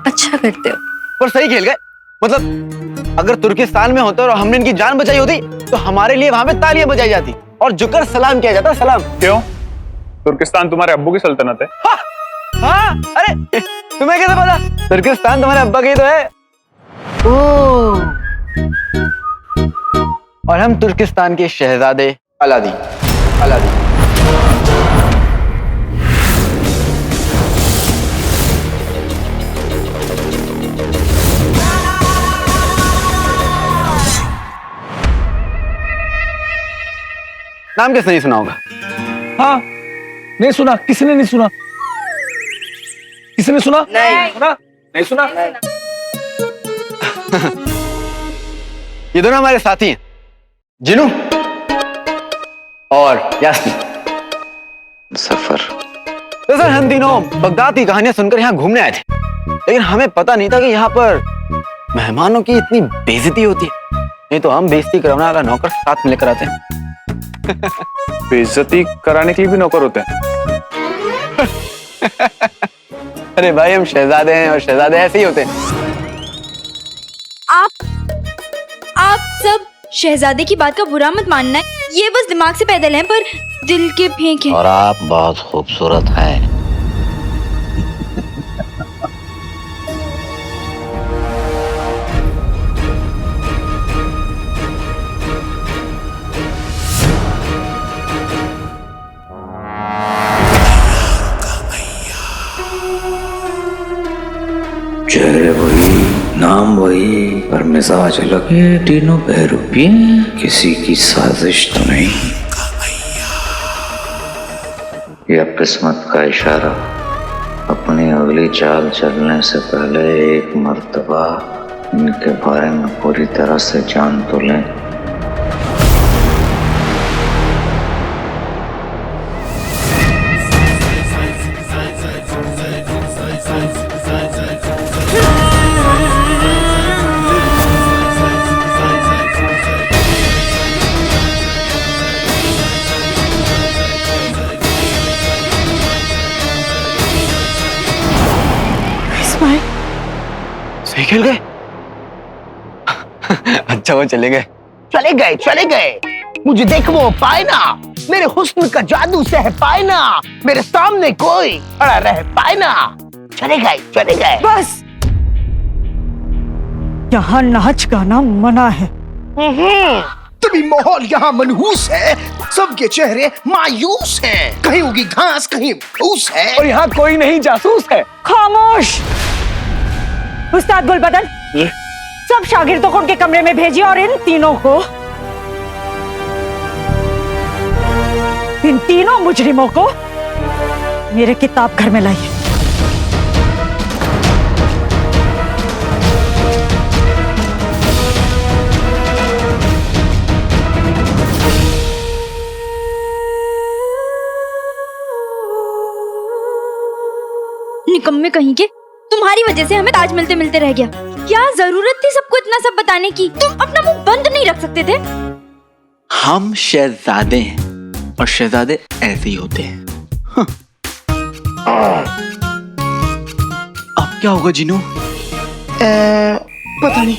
अच्छा करते हो। पर सही खेल गए। मतलब अगर तुर्किस्तान में होते और हमने इनकी जान बचाई होती तो हमारे लिए वहां पे तालियां बजाई जाती और झुककर सलाम किया जाता। सलाम। क्यों? तुर्किस्तान तुम्हारे अब्बू की सल्तनत है। हाँ, अरे तुम्हें कैसे पता? तुर्किस्तान तुम्हारे अब्बा की तो है। ओह, और हम तुर्किस्तान के शहजादे अलादीन। अलादीन। नाम किसने नहीं सुना होगा? हाँ, नहीं सुना। किसने नहीं सुना? किसने सुना? नहीं सुना। नहीं सुना। ये दोनों हमारे साथी हैं, जिनू और यास्मीन। सफर। दरअसल हम तीनों बगदाद की कहानियां सुनकर यहाँ घूमने आए थे, लेकिन हमें पता नहीं था कि यहाँ पर मेहमानों की इतनी बेइज्जती होती है। नहीं तो हम बेइज्जती करवाने वाला नौकर साथ में लेकर आते हैं। बेइज्जती कराने के लिए भी नौकर होते हैं? अरे भाई, हम शहजादे हैं और शहजादे ऐसे ही होते हैं। आप सब शहजादे की बात का बुरा मत मानना है। ये बस दिमाग से पैदल हैं पर दिल के फेंक हैं। और आप बहुत खूबसूरत हैं। चेहरे वही, नाम वही, पर मिजाज अलग है। तीनों बहरूपी हैं, किसी की साजिश तो नहीं। यह किस्मत का इशारा। अपनी अगली चाल चलने से पहले एक मर्तबा इनके बारे में पूरी तरह से जान तो लें। सही खेल गए। अच्छा, वो चले गए। चले गए, चले गए। मुझे देख वो पाए ना, मेरे हुस्न का जादू सह पाए ना, मेरे सामने कोई खड़ा रह पाए ना। चले गए, चले गए। बस, यहाँ नाच गाना मना है। तभी माहौल यहाँ मनहूस है। सबके चेहरे मायूस हैं। कहीं उगी घास, कहीं फूस है। और यहाँ कोई नहीं जासूस है। खामोश। उस्ताद गुलबदन, सब शागिर्दों को उनके कमरे में भेजिए और इन तीनों मुजरिमों को मेरे किताब घर में लाइए। निकम्मे कहीं के, तुम्हारी वजह से हमें ताज मिलते मिलते रह गया। क्या जरूरत थी सबको इतना सब बताने की? तुम अपना मुंह बंद नहीं रख सकते थे? हम शहजादे हैं और शहजादे ऐसे ही होते हैं। अब क्या होगा जीनू? पता नहीं।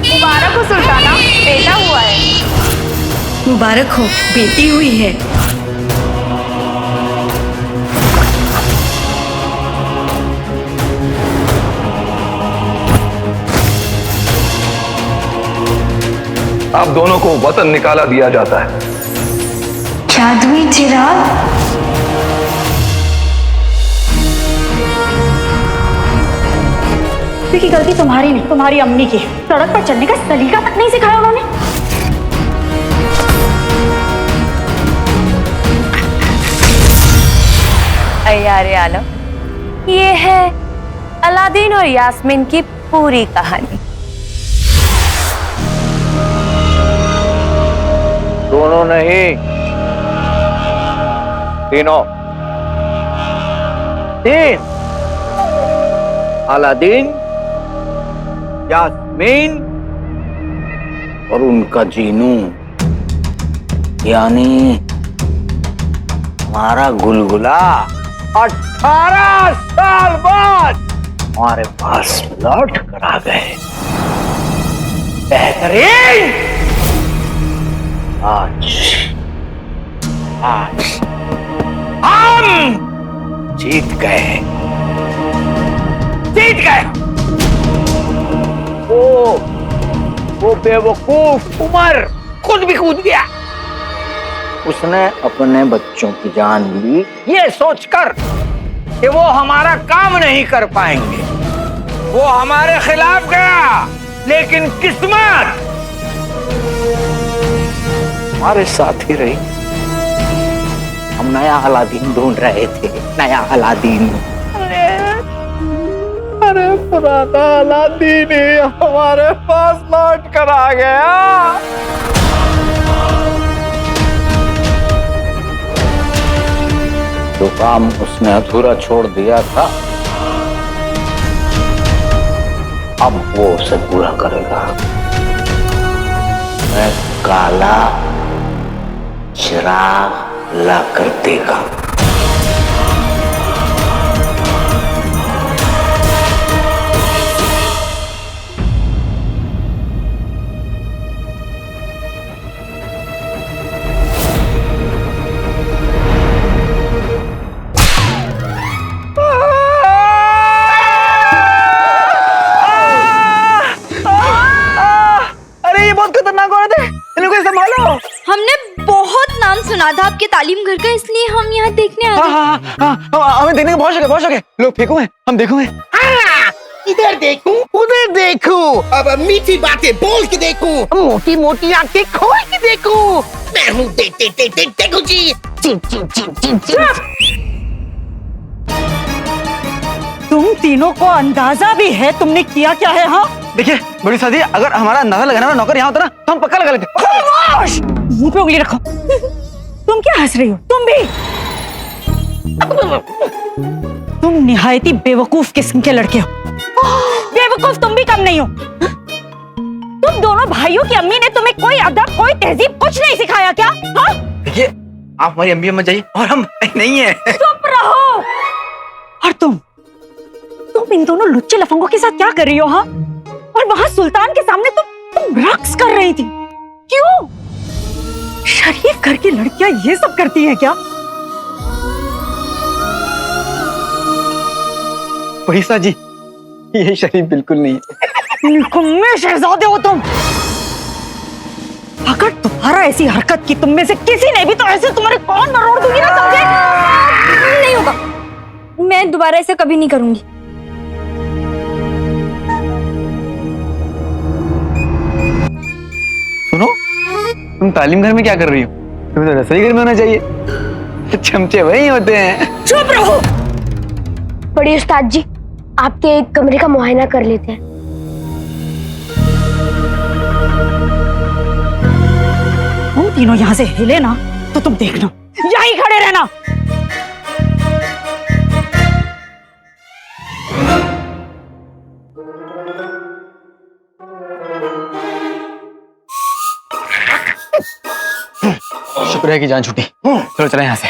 मुबारक हो सुल्ताना, बेटा हुआ है। मुबारक हो, बेटी हुई है। आप दोनों को वतन निकाला दिया जाता है। जादुई चिराग। की गलती तुम्हारी नहीं, तुम्हारी अम्मी की। सड़क पर चलने का सलीका तक नहीं सिखाया उन्होंने। अय्यारे आलम, ये है अलादीन और यास्मीन की पूरी कहानी। दोनों नहीं, तीनों। तीन, अलादीन, यास्मीन और उनका जीनू, यानी हमारा गुलगुला 18 साल बाद हमारे पास लौट कर आ गए। बेहतरीन। आज हम जीत गए। वो बेवकूफ उमर खुद भी कूद गया। उसने अपने बच्चों की जान ली ये सोचकर कि वो हमारा काम नहीं कर पाएंगे। वो हमारे खिलाफ गया, लेकिन किस्मत हमारे साथ ही रही। हम नया अलादीन ढूंढ रहे थे, नया अलादीन। अरे पुराना अलादीन ही हमारे पास लौट कर आ गया। जो काम उसने अधूरा छोड़ दिया था, अब वो उसे पूरा करेगा। मैं काला चिराग ला कर देगा। हमने बहुत नाम सुना था आपके तालीम घर का, इसलिए हम यहाँ देखने आए थे। हमें देखने का बहुत शौक है। लोग फेंको है, हम देखोगे। इधर देखूं, उधर देखूं, अब मीठी बातें बोल के देखूं, मोटी मोटी आंखें खोल के देखूं। मैं हूँ देखूं जी। तुम तीनों को अंदाजा भी है तुमने किया क्या है? हाँ देखिए बड़ी सादी, अगर हमारा अंदाजा लगाने वाला नौकर यहाँ होता ना तो हम पक्का लगा लेते। खामोश! मुंह पे उंगली रखो। तुम क्या हंस रही हो? तुम भी। तुम निहायती बेवकूफ किस्म के लड़के हो। बेवकूफ तुम भी कम नहीं हो। तुम दोनों भाइयों की अम्मी ने तुम्हें कोई अदब, कोई तहजीब कुछ नहीं सिखाया क्या? हाँ? देखिए आप हमारी अम्मी अम्मा जाइए और हम नहीं है। चुप रहो। और तुम इन दोनों लुच्चे लफंगों के साथ क्या कर रही हो? हाँ? और वहां सुल्तान के सामने तुम रक्स कर रही थी। क्यों? शरीफ घर की लड़कियां ये सब करती हैं क्या? पैसा जी, ये शरीफ बिल्कुल नहीं है। निकम्मे शहजादे हो तुम। अगर तुम्हारा ऐसी हरकत की तुम में से किसी ने भी तो ऐसे तुम्हारे कौन मरोड़ दूंगी ना, समझे? नहीं होगा, मैं दोबारा ऐसा कभी नहीं करूंगी। सुनो, तुम तालीम घर में क्या कर रही हो? तुम्हें तो रसोई घर में होना चाहिए, चमचे वही होते हैं। चुप रहो। बड़ी उस्ताद जी, आपके एक कमरे का मुआयना कर लेते हैं। तुम तीनों यहाँ से हिले ना तो तुम देखना, यहीं खड़े रहना। शुक्र है कि जान छूटी। चलो चले यहाँ से।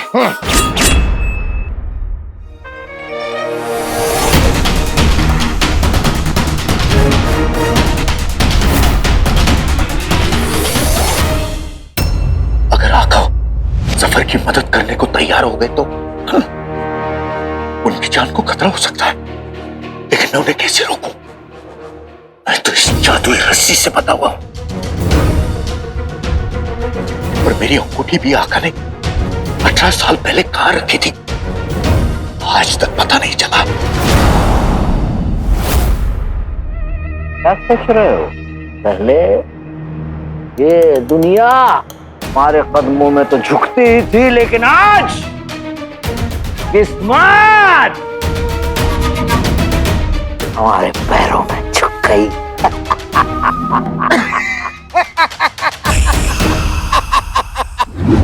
अगर आका सफर की मदद करने को तैयार हो गए तो उनकी जान को खतरा हो सकता है, लेकिन मैं उन्हें कैसे रोकूं? मैं तो इस जादुई रस्सी से बंधा हुआ हूं, और मेरी अंगूठी भी आका ने 18 साल पहले कहां रखी थी, आज तक पता नहीं चला। क्या सोच रहे हो? पहले ये दुनिया हमारे कदमों में तो झुकती ही थी, लेकिन आज किस्मत हमारे पैरों में झुक गई।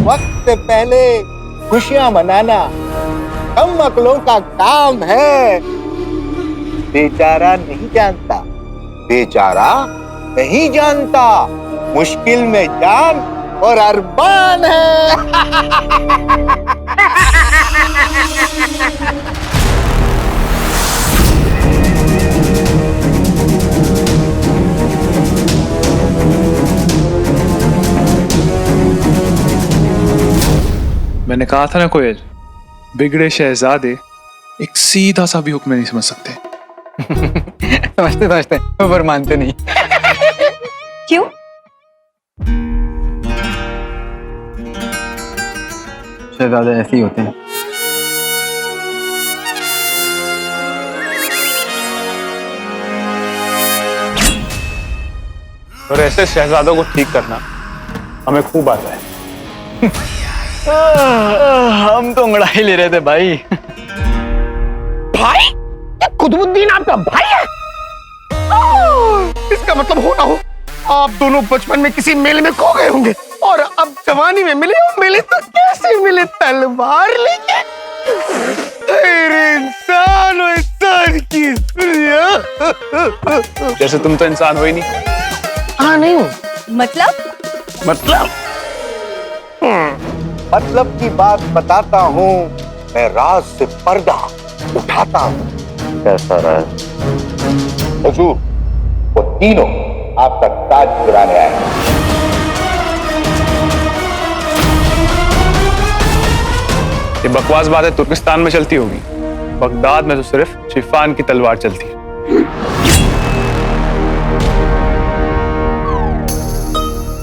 वक्त से पहले खुशियां मनाना हम अकलों का काम है। बेचारा नहीं जानता, बेचारा नहीं जानता, मुश्किल में जान और अरमान है। मैंने कहा था ना कोयल, बिगड़े शहजादे एक सीधा सा भी हुक्म नहीं समझ सकते। समझते पर मानते नहीं। क्यों? शहजादे ऐसे ही होते हैं। और ऐसे शहजादों को ठीक करना हमें खूब आता है। हम तो अंगड़ाई ले रहे थे भाई। भाई? कुतुबुद्दीन आपका भाई है? इसका मतलब हो ना हो आप दोनों बचपन में किसी मेले में खो गए होंगे और अब जवानी में मिले हो। मिले तो कैसे मिले? तलवार लेके? अरे इंसान हो, इंसान की दुनिया। जैसे तुम तो इंसान हो ही नहीं। हाँ नहीं हूँ। मतलब की बात बताता हूँ, मैं राज से पर्दा उठाता हूँ। कैसा रहा? हुजूर, वो तीनों आपका ताज चुराने आए हैं। ये बकवास बातें तुर्किस्तान में चलती होगी, बगदाद में तो सिर्फ शिफान की तलवार चलती है।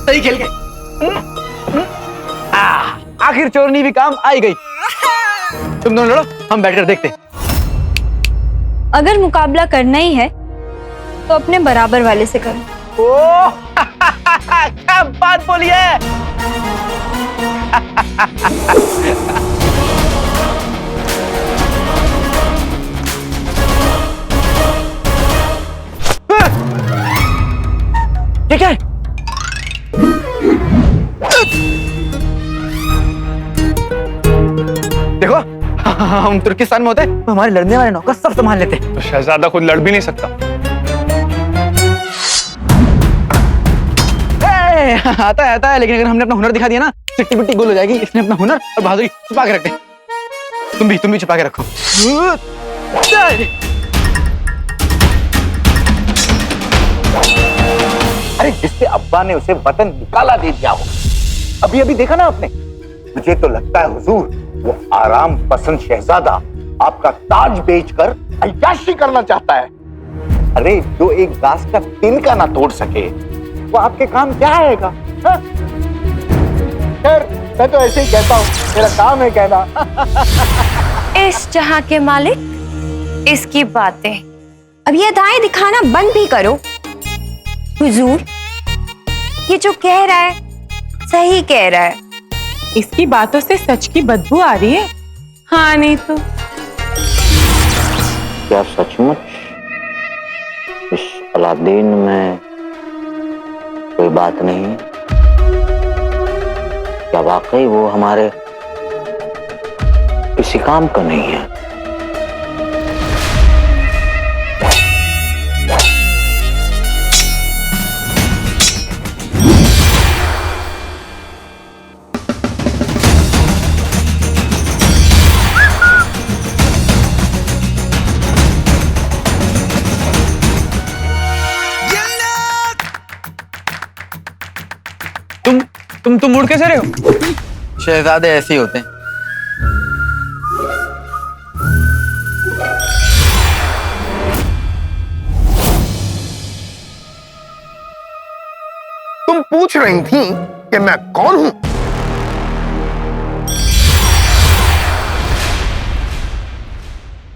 सही खेल गए। आखिर चोरनी भी काम आई गई। तुम दोनों लड़ो, हम बैठकर देखते। अगर मुकाबला करना ही है तो अपने बराबर वाले से करो। ओह, क्या बात बोली है। ये क्या है? देखो, हम तुर्किस्तान में होते तो हमारे लड़ने वाले नौकर सब संभाल लेते। तो शहजादा खुद लड़ भी नहीं सकता। आता है, लेकिन अगर हमने अपना हुनर दिखा दिया ना, चिट्टी पिट्टी गोल हो जाएगी। इसलिए अपना हुनर और बहादुरी छुपा के रखते। तुम भी छुपा के रखो। अरे जिससे अब्बा ने उसे वतन निकाला दे दिया हो, अभी अभी देखा ना आपने। मुझे तो लगता है हुजूर वो आराम पसंद शहजादा आपका ताज बेचकर अय्याशी करना चाहता है। अरे जो एक घास का तिनका ना तोड़ सके वो आपके काम क्या आएगा? हाँ? खैर मैं तो ऐसे ही कहता हूँ, मेरा काम है कहना। इस जहां के मालिक, इसकी बातें अब ये अदाएं दिखाना बंद भी करो। हुजूर ये जो कह रहा है सही कह रहा है। इसकी बातों से सच की बदबू आ रही है। हाँ नहीं तो क्या सचमुच इस अलादीन में कोई बात नहीं है? क्या वाकई वो हमारे किसी काम का नहीं है? तुम उड़ कैसे रहे हो? शहजादे ऐसे ही होते हैं। तुम पूछ रही थी कि मैं कौन हूं?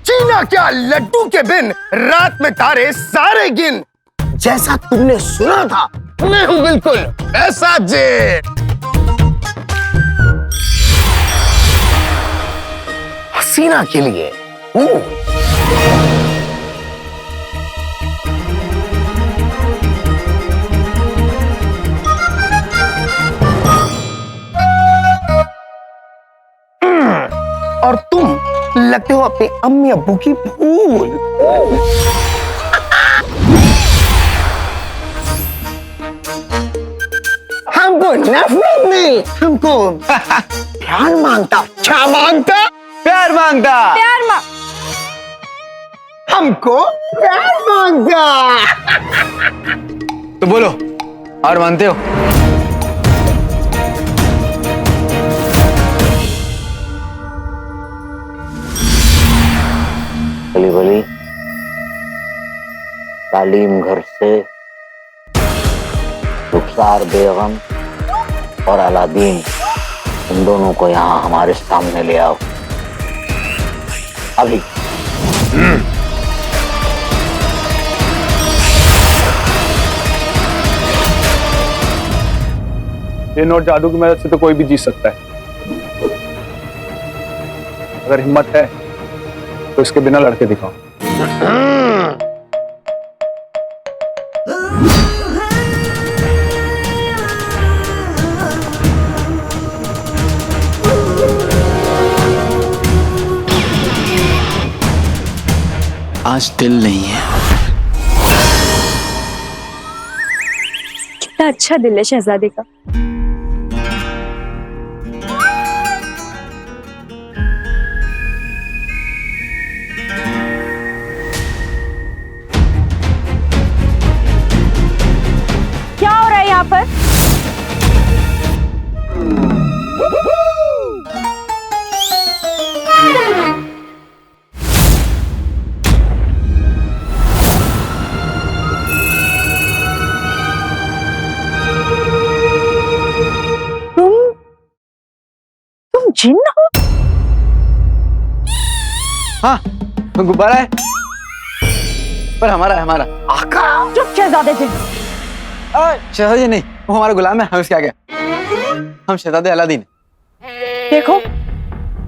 चीना क्या लड्डू के बिन रात में तारे सारे गिन। जैसा तुमने सुना था मैं हूं बिल्कुल ऐसा जेठ। हसीना के लिए और तुम लगते हो अपने अम्मी अब्बू की फूल। हमको नफरत नहीं, हमको प्यार मांगता। क्या मांगता? प्यार मांगता। हमको प्यार मांगता। तो बोलो और मानते हो? भली भली तालीम घर से रुखसार बेगम और अलादीन, इन दोनों को यहाँ हमारे सामने ले आओ अभी। ये नोट जादू की मदद से तो कोई भी जीत सकता है। अगर हिम्मत है तो इसके बिना लड़के दिखाओ। आज दिल नहीं है। कितना अच्छा दिल है शहजादे का। क्या हो रहा है यहाँ पर? तुम जिन हो? हाँ गुब्बारा है पर हमारा है, हमारा। आका चुप शहजादे जिन। शहजादे नहीं, वो हमारा गुलाम है। हम इसके आगे, हम शहजादे अलादीन। देखो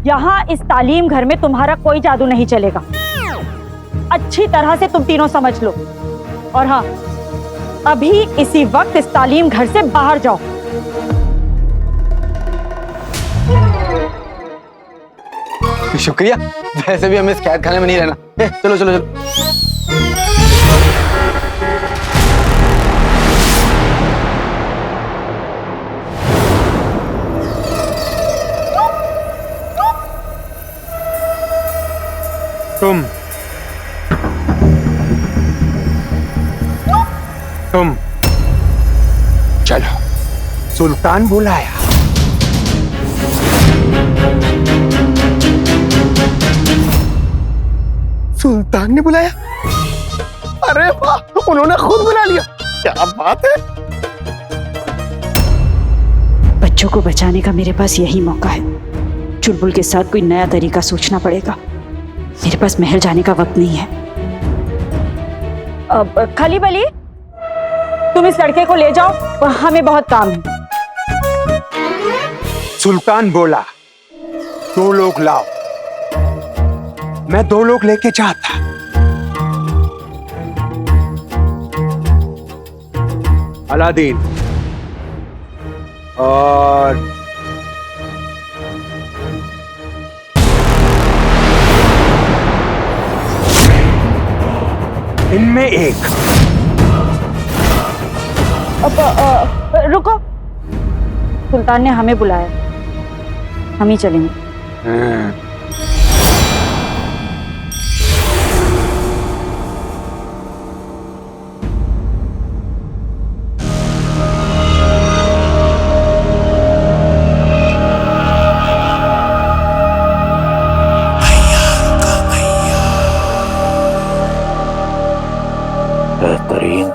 यहाँ इस तालीम घर में तुम्हारा कोई जादू नहीं चलेगा। अच्छी तरह से तुम तीनों समझ लो। और हाँ, अभी इसी वक्त इस तालीम घर से बाहर जाओ। शुक्रिया, वैसे भी हमें इस कैद खाने में नहीं रहना। चलो चलो चलो। तुम चलो, सुल्तान बुलाया। सुल्तान ने बुलाया? अरे वाह, उन्होंने खुद बुला लिया, क्या बात है। बच्चों को बचाने का मेरे पास यही मौका है। चुलबुल के साथ कोई नया तरीका सोचना पड़ेगा। मेरे पास महल जाने का वक्त नहीं है। अब खाली बली, तुम इस लड़के को ले जाओ, हमें बहुत काम है। सुल्तान बोला 2 लोग लाओ, मैं 2 लोग लेके जाता। अलादीन और इनमें एक। अब रुको, सुल्तान ने हमें बुलाया, हम ही चलेंगे। बेहतरीन।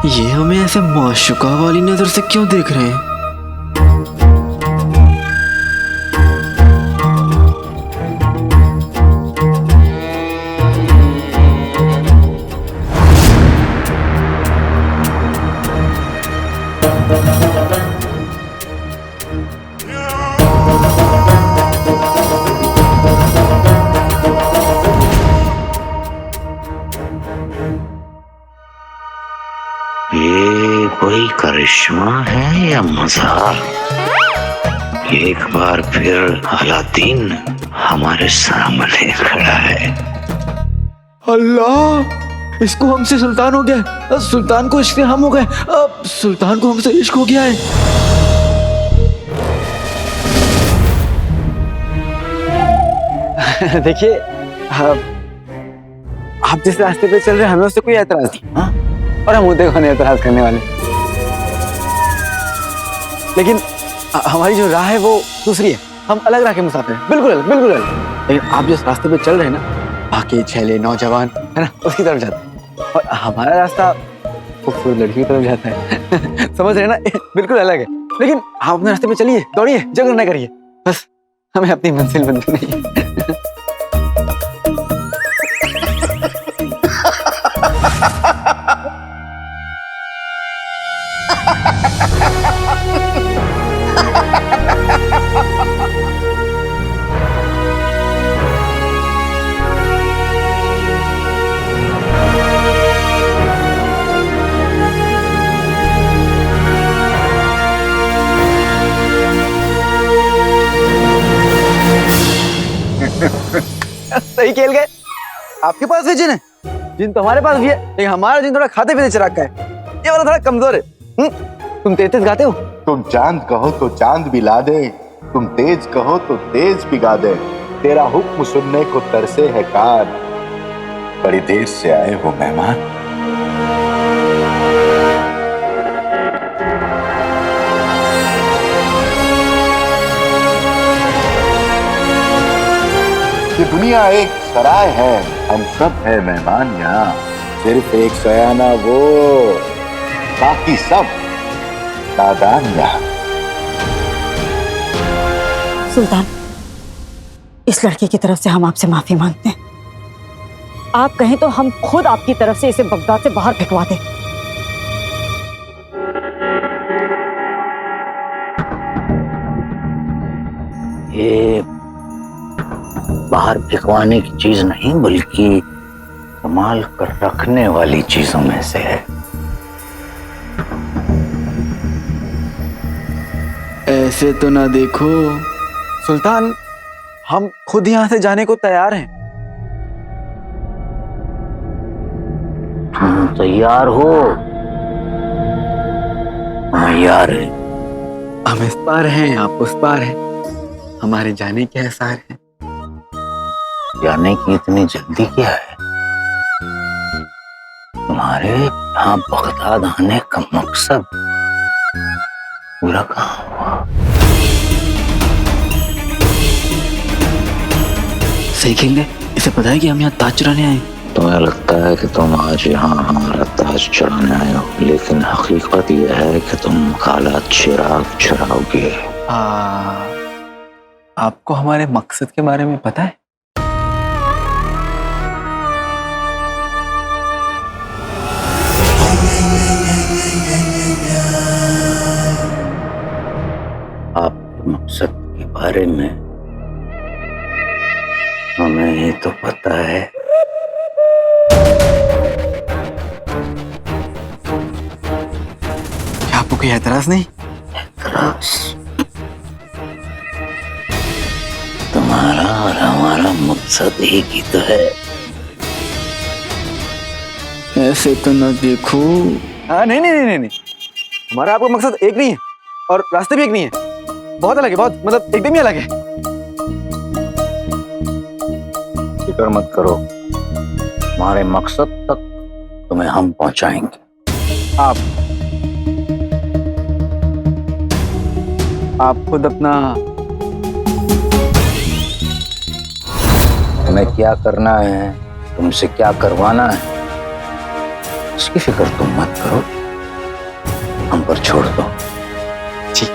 ये हमें ऐसे माशुका वाली नजर से क्यों देख रहे हैं? ये कोई करिश्मा है या मजाक? एक बार फिर अलादीन हमारे सामने खड़ा है। अल्लाह, इसको हमसे सुल्तान हो गया, सुल्तान को इश्क से हम हो गए, अब सुल्तान को हमसे इश्क हो गया है। देखिए, आप जिस रास्ते पे चल रहे हैं हमें उससे कोई एतराज नहीं, हाँ? और हम उसे कौन एतराज करने वाले। लेकिन हमारी जो राह है वो दूसरी है, हम अलग राह के मुसाफिर हैं, बिल्कुल अलग, बिल्कुल अलग। लेकिन आप जिस रास्ते पे चल रहे हैं ना, बाकी छैले नौजवान है ना, उसकी तरफ जाते हैं, और हमारा रास्ता खूबसूरत लड़की की तरफ जाता है। समझ रहे हैं ना, बिल्कुल अलग है। लेकिन आप अपने रास्ते पे चलिए, दौड़िए, जंग न करिए, बस हमें अपनी मंजिल बदलनी है। सही खेल गए। आपके पास भी जिन है, जिन तो हमारे पास भी है, लेकिन हमारा जिन थोड़ा खाते पीते चिराग का है, ये वाला थोड़ा कमजोर है। तुम 33 गाते हो? तुम चांद कहो तो चांद भी ला दे, तुम तेज कहो तो तेज पिघा दे, तेरा हुक्म सुनने को तरसे है कार, बड़ी देर से आए हो मेहमान। ये दुनिया एक सराय है, हम सब है मेहमान यहाँ, सिर्फ एक सयाना वो, बाकी सब नादान यहाँ। सुल्तान, इस लड़के की तरफ से हम आपसे माफी मांगते हैं। आप कहें तो हम खुद आपकी तरफ से इसे बगदाद से बाहर फेंकवा दें। ये बाहर फेंकवाने की चीज नहीं बल्कि संभाल कर रखने वाली चीजों में से है। ऐसे तो ना देखो सुल्तान, हम खुद यहाँ से जाने को तैयार हैं। तुम तैयार हो? तैयार है। हम इस पार हैं, आप उस पार हैं, हमारे जाने के आसार हैं। जाने की इतनी जल्दी क्या है? तुम्हारे यहाँ बगदाद आने का मकसद पूरा कहाँ हुआ? सही खेल गए। इसे पता है कि हम यहाँ ताज चुराने आए। तुम्हें लगता है कि तुम आज यहाँ हमारा ताज चुराने आए हो, लेकिन हकीकत यह है कि तुम काला चिराग चुराओगे। आपको हमारे मकसद के बारे में पता है? आपके मकसद के बारे में हमें ये तो पता है। क्या आपको कोई एतराज नहीं? एतराज? तुम्हारा और हमारा मकसद एक ही तो है। ऐसे तो ना देखो। नहीं नहीं नहीं नहीं, हमारा आपका मकसद एक नहीं है और रास्ते भी एक नहीं है, बहुत अलग है, बहुत मतलब एकदम ही अलग है। फिक्र मत करो, हमारे मकसद तक तुम्हें हम पहुंचाएंगे। आप खुद अपना तुम्हें क्या करना है, तुमसे क्या करवाना है, इसकी फिक्र तुम मत करो, हम पर छोड़ दो। जी।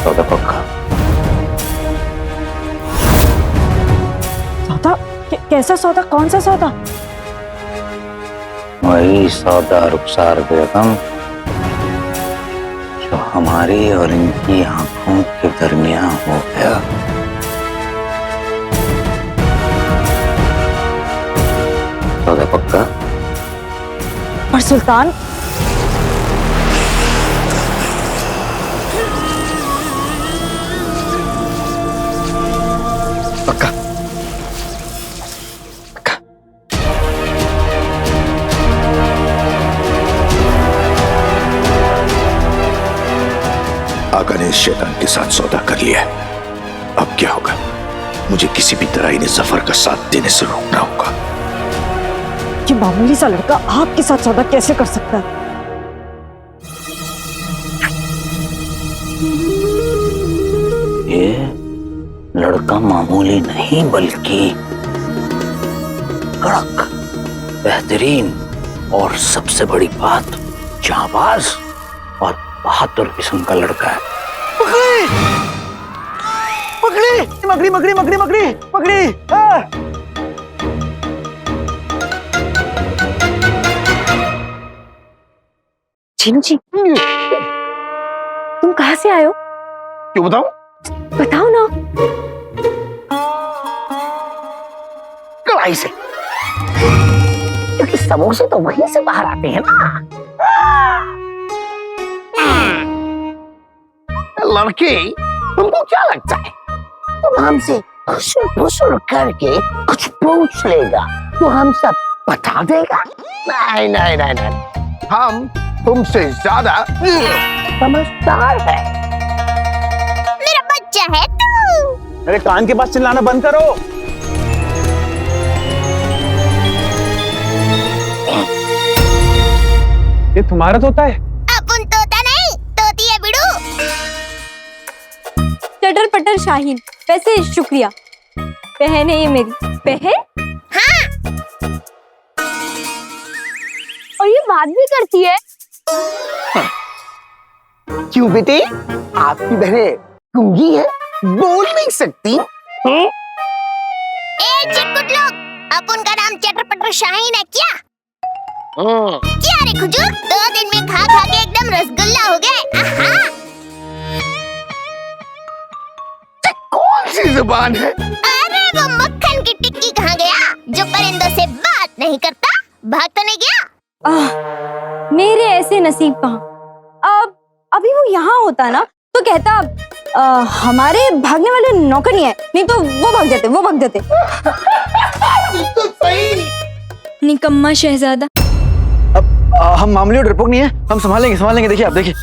सौदा पक्का? सौदा? कैसा सौदा? कौन सा सौदा? वही सौदा रुखसार बेगम जो हमारी और इनकी आंखों के दरमियान हो गया। सौदा पक्का? पर सुल्तान, पक्का आका ने इस शैतान के साथ सौदा कर लिया है। अब क्या होगा? मुझे किसी भी तरह इन्हें जफर का साथ देने से रोकना होगा। ये मामूली सा लड़का आपके साथ सौदा कैसे कर सकता है? ये लड़का मामूली नहीं बल्कि कड़क, बेहतरीन और सबसे बड़ी बात जांबाज और बहादुर किस्म का लड़का है। पकड़ी मकड़ी मकड़ी मकड़ी मकड़ी पकड़ी। जीनू जी, तुम कहाँ से आए हो? क्यों बताऊं? बताओ ना। कढ़ाई से, क्योंकि समोसे तो वहीं से बाहर आते हैं ना। लड़की, तुमको क्या लगता है तुम हमसे खुसुर फुसुर करके कुछ पूछ लेगा तो हम सब बता देगा? नहीं नहीं नहीं नहीं, हम तुमसे ज्यादा समझदार है। मेरा बच्चा है तू। मेरे कान के पास चिल्लाना बंद करो। ये तुम्हारा तोता है? अपन तोता नहीं, तोती है बिड़ू। चटर पटर शाहीन, वैसे शुक्रिया। बहन है ये मेरी। बहन? हाँ। और ये बात भी करती है। क्यों बेटे, आपकी बहनें गूंगी है, बोल नहीं सकती? ए चिटकुट लोग, अपन का नाम चटर पटर शाहीन है क्या? क्या रे खुजूर, 2 दिन में खा खा के एकदम रसगुल्ला हो गए। आहा। सी जुबान है। अरे वो मक्खन की टिक्की कहाँ गया जो परिंदों से बात नहीं करता? भाग तो नहीं गया? मेरे ऐसे नसीब कहाँ। अब अभी वो यहाँ होता ना तो कहता हमारे भागने वाले नौकर नहीं है, नहीं तो वो भाग जाते। बिल्कुल सही। निकम्मा शहजादा। हम मामूली और डरपोक नहीं है, हम संभाल लेंगे। देखिए आप देखिए।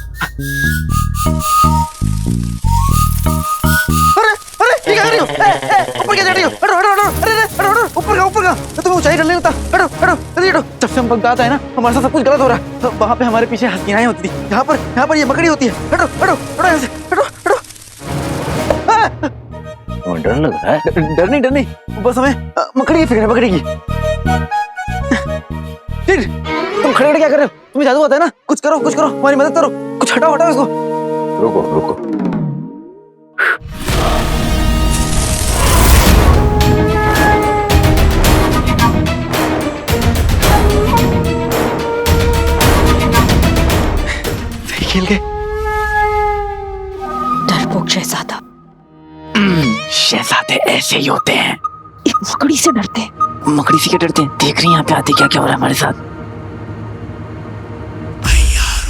अरे ये क्या कर रही हो? ऊपर क्या चढ़ रही हो? हटो, ऊपर का तुम्हें ऊंचाई करने होता। हटो। जब से हम बगदाद आए ना हमारे साथ सब कुछ गलत हो रहा है। तो वहाँ पे हमारे पीछे हसीनाएं होती थी, यहाँ पर ये मकड़ी होती है। हटो यहाँ से, हटो। डर लग रहा है? डर नहीं, बस हमें मकड़ी की फिक्र है, मकड़ी की। तुम खड़े क्या कर रहे हो? तुम्हें जादू आता है ना? कुछ करो, हमारी मदद करो, कुछ हटाओ इसको। रुको। सही खेल गए। डरपोक शहजादा। शहजादे ऐसे ही होते हैं। एक मकड़ी से डरते हैं। मकड़ी से क्या डरते हैं? देख रही हैं यहाँ पे आते क्या हो रहा है हमारे साथ।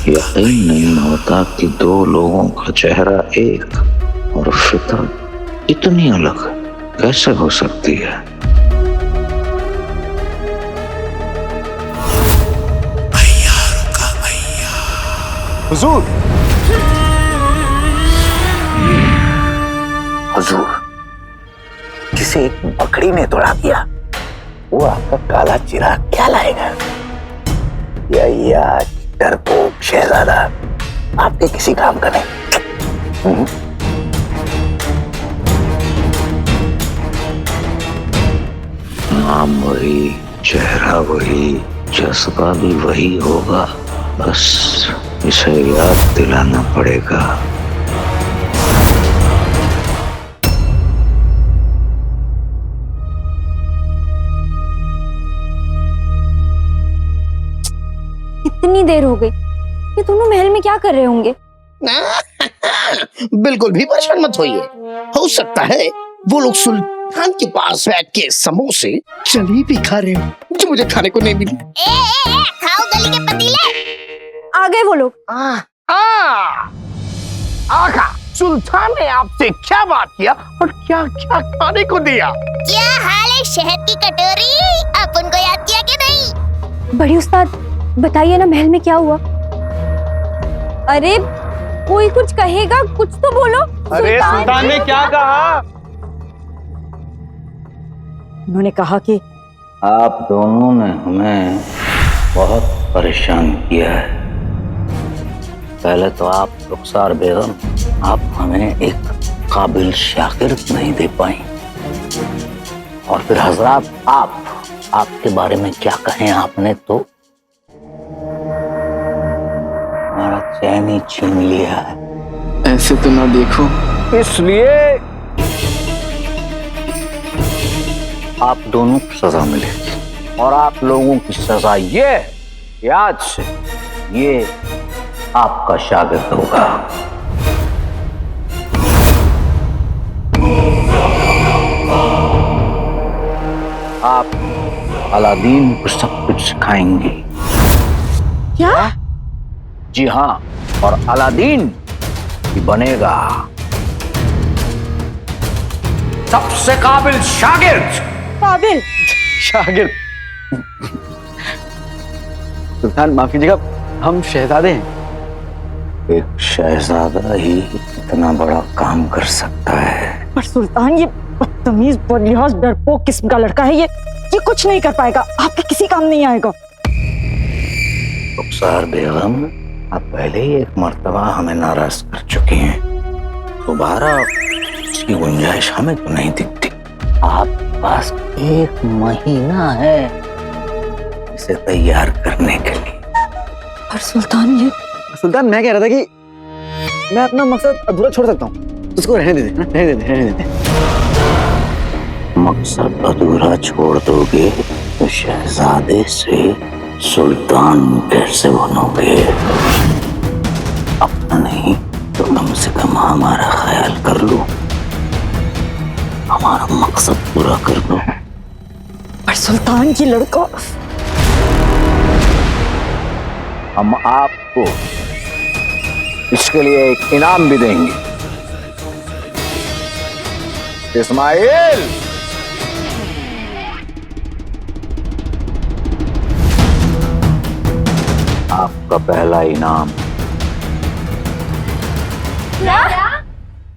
यकीन नहीं होता कि दो लोगों का चेहरा एक और फितरत इतनी अलग कैसे हो सकती है। हुजूर, जिसे एक मकड़ी ने तोड़ा दिया वो आपका काला चिराग क्या लाएगा? या डरपोक शहजादा आपके किसी काम का नहीं। नाम वही, चेहरा वही, जज्बा भी वही होगा, बस इसे याद दिलाना पड़ेगा। इतनी देर हो गई, ये दोनों महल में क्या कर रहे होंगे? बिल्कुल भी परेशान मत होइए, हो सकता है वो लोग सुल्तान के पास बैठ के समोसे जलेबी खा रहे हो जो मुझे खाने को नहीं मिली। खाओ गली के पतीले। आ गए वो लोग। आका, सुल्तान ने आपसे क्या बात किया और क्या क्या खाने को दिया? क्या हाल है शहद की कटोरी? आप उनको याद किया कि नहीं? बड़ी उस्ताद बताइए ना, महल में क्या हुआ? अरे कोई कुछ कहेगा, कुछ तो बोलो। अरे सुल्तान ने क्या कहा? उन्होंने कहा कि आप दोनों ने हमें बहुत परेशान किया है। पहले तो आप रुखसार बेगम, आप हमें एक काबिल शागिर्द नहीं दे पाई, और फिर हजरात आपके बारे में क्या कहें, आपने तो हमारा चैन ही छीन लिया है। ऐसे तो ना देखो। इसलिए आप दोनों को सजा मिलेगी, और आप लोगों की सजा ये कि आज से ये आपका शागिर्द होगा। आप अलादीन को सब कुछ सिखाएंगे। क्या? जी हाँ, और अलादीन भी बनेगा सबसे काबिल शागिर्द। शागिर्द। सुल्तान माफ कीजिएगा, हम शहजादे हैं। एक शहजादा ही इतना बड़ा काम कर सकता है। पर सुल्तान ये बदतमीज बदलिहाज डरपोक किस्म का लड़का है, ये कुछ नहीं कर पाएगा, आपके किसी काम नहीं आएगा। रुखसार बेगम, आप पहले ही एक मर्तबा हमें नाराज कर चुकी हैं, दोबारा इसकी गुंजाइश हमें तो नहीं दिखती। आपके पास 1 महीना है इसे तैयार करने के लिए। पर सुल्तान मैं कह रहा था कि मैं अपना मकसद अधूरा छोड़ सकता हूँ, उसको रहने दे। मकसद अधूरा छोड़ दोगे तो शहजादे से सुल्तान कैसे बनोगे? अपना नहीं तो कम से कम हमारा ख्याल कर लो। हमारा मकसद पूरा कर दो। और सुल्तान की लड़का, हम आपको इसके लिए एक इनाम भी देंगे। इस्माइल, आपका पहला इनाम।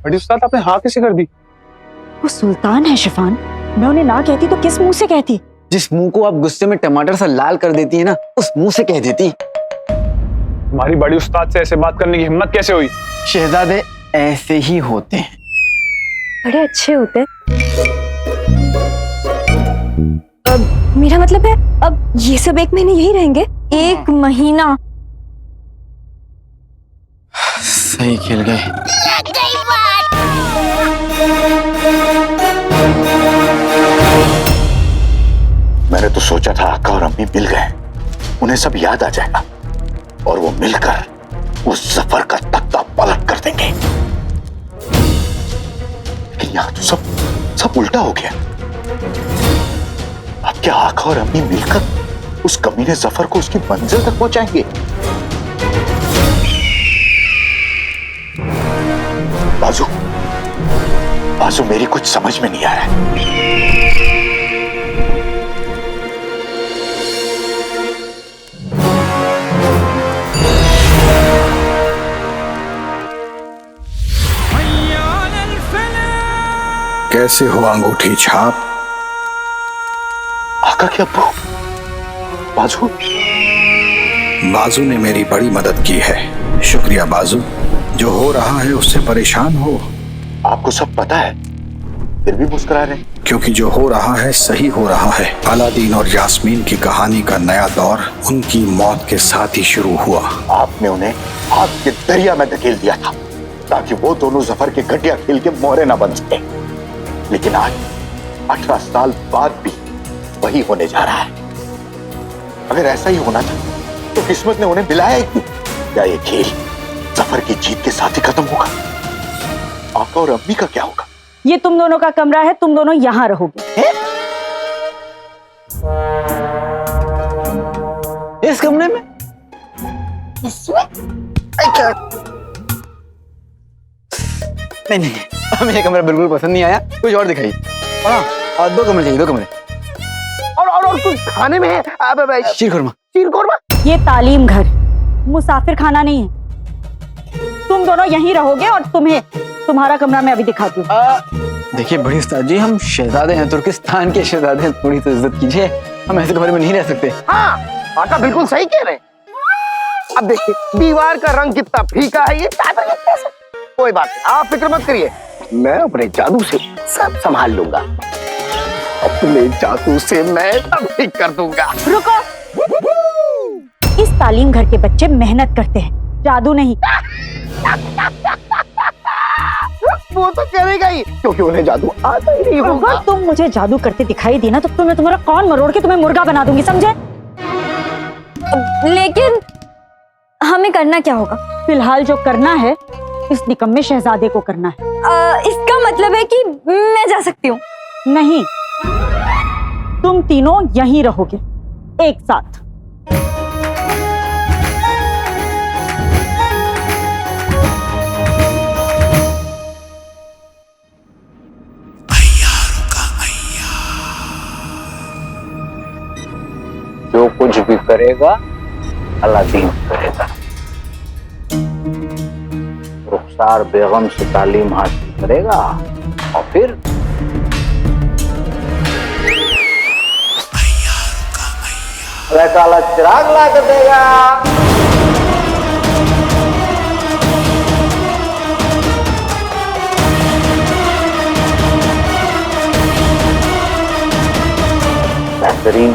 बड़ी उस्ताद, आपने हाँ कैसे कर दी? वो सुल्तान है शिफान। मैं उन्हें ना कहती तो किस मुंह से कहती? जिस मुंह को आप गुस्से में टमाटर सा लाल कर देती है ना, उस मुंह से कह देती। तुम्हारी बड़ी उस्ताद से ऐसे बात करने की हिम्मत कैसे हुई? शहजादे ऐसे ही होते हैं, बड़े अच्छे होते हैं। अब मेरा मतलब है, अब ये सब 1 महीने यही रहेंगे? 1 महीना? सही खेल गए। लग गई बात। मैंने तो सोचा था अक्का और अम्मी मिल गए, उन्हें सब याद आ जाएगा और वो मिलकर उस जफर का तख्ता पलट कर देंगे। लेकिन यहां तो सब उल्टा हो गया। अब क्या आका और अम्मी मिलकर उस कमीने जफर को उसकी मंजिल तक पहुंचाएंगे? बाजू, बाजू, मेरी कुछ समझ में नहीं आ रहा है। कैसे हो अंगूठी छाप? आका क्या अब्बू? बाजू? बाजू ने मेरी बड़ी मदद की है। शुक्रिया बाजू। जो हो रहा है उससे परेशान हो? आपको सब पता है, फिर भी मुस्कुरा रहे? क्योंकि जो हो रहा है सही हो रहा है। अलादीन और यास्मीन की कहानी का नया दौर उनकी मौत के साथ ही शुरू हुआ। आपने उन्हें आग के दरिया में धकेल दिया था ताकि वो दोनों जफर के गड्ढिया खेल के मोहरे ना बन सके। लेकिन आज 18 साल बाद भी वही होने जा रहा है। अगर ऐसा ही होना था तो किस्मत ने उन्हें मिलाया ही क्यों? क्या ये खेल जफर की जीत के साथ ही खत्म होगा? आका और अम्मी का क्या होगा? ये तुम दोनों का कमरा है, तुम दोनों यहाँ रहोगे। इस कमरे में? नहीं, हमें ये कमरा बिल्कुल पसंद नहीं आया, कुछ और दिखाइए। और 2 कमरे चाहिए, 2 कमरे। और कुछ खाने में है? शीर खुरमा। शीर खुरमा? ये तालीम घर, मुसाफिर खाना नहीं है। तुम दोनों यहीं रहोगे और तुम्हें तुम्हारा कमरा मैं अभी दिखाती हूँ। देखिए बड़ी उस्ताद जी, हम शहजादे हैं, तुर्किस्तान के शहजादे हैं, थोड़ी तो इज्जत कीजिए। हम ऐसे कमरे में नहीं रह सकते। हाँ, आका बिल्कुल सही कह रहे हैं। अब देखिए दीवार का रंग कितना फीका है, ये चादर कैसे? कोई बात नहीं, आप फिक्र मत करिए, मैं अपने जादू से सब संभाल लूंगा। अपने जादू से मैं सब ठीक कर दूंगा। रुको, इस तालीम घर के बच्चे मेहनत करते हैं, जादू नहीं। वो तो करेगा ही, क्योंकि उन्हें जादू आता ही नहीं होगा। अगर तुम मुझे जादू करते दिखाई दी ना तो मैं तुम्हारा कान मरोड़ के तुम्हें मुर्गा बना दूंगी, समझे? लेकिन हमें करना क्या होगा? फिलहाल जो करना है इस निकम्मे शहजादे को करना है। इसका मतलब है कि मैं जा सकती हूँ? नहीं, तुम तीनों यहीं रहोगे एक साथ। जो कुछ भी करेगा अलादीन करेगा। रुखसार बेगम से तालीम हासिल करेगा और फिर काला चिराग ला कर देगा। बेहतरीन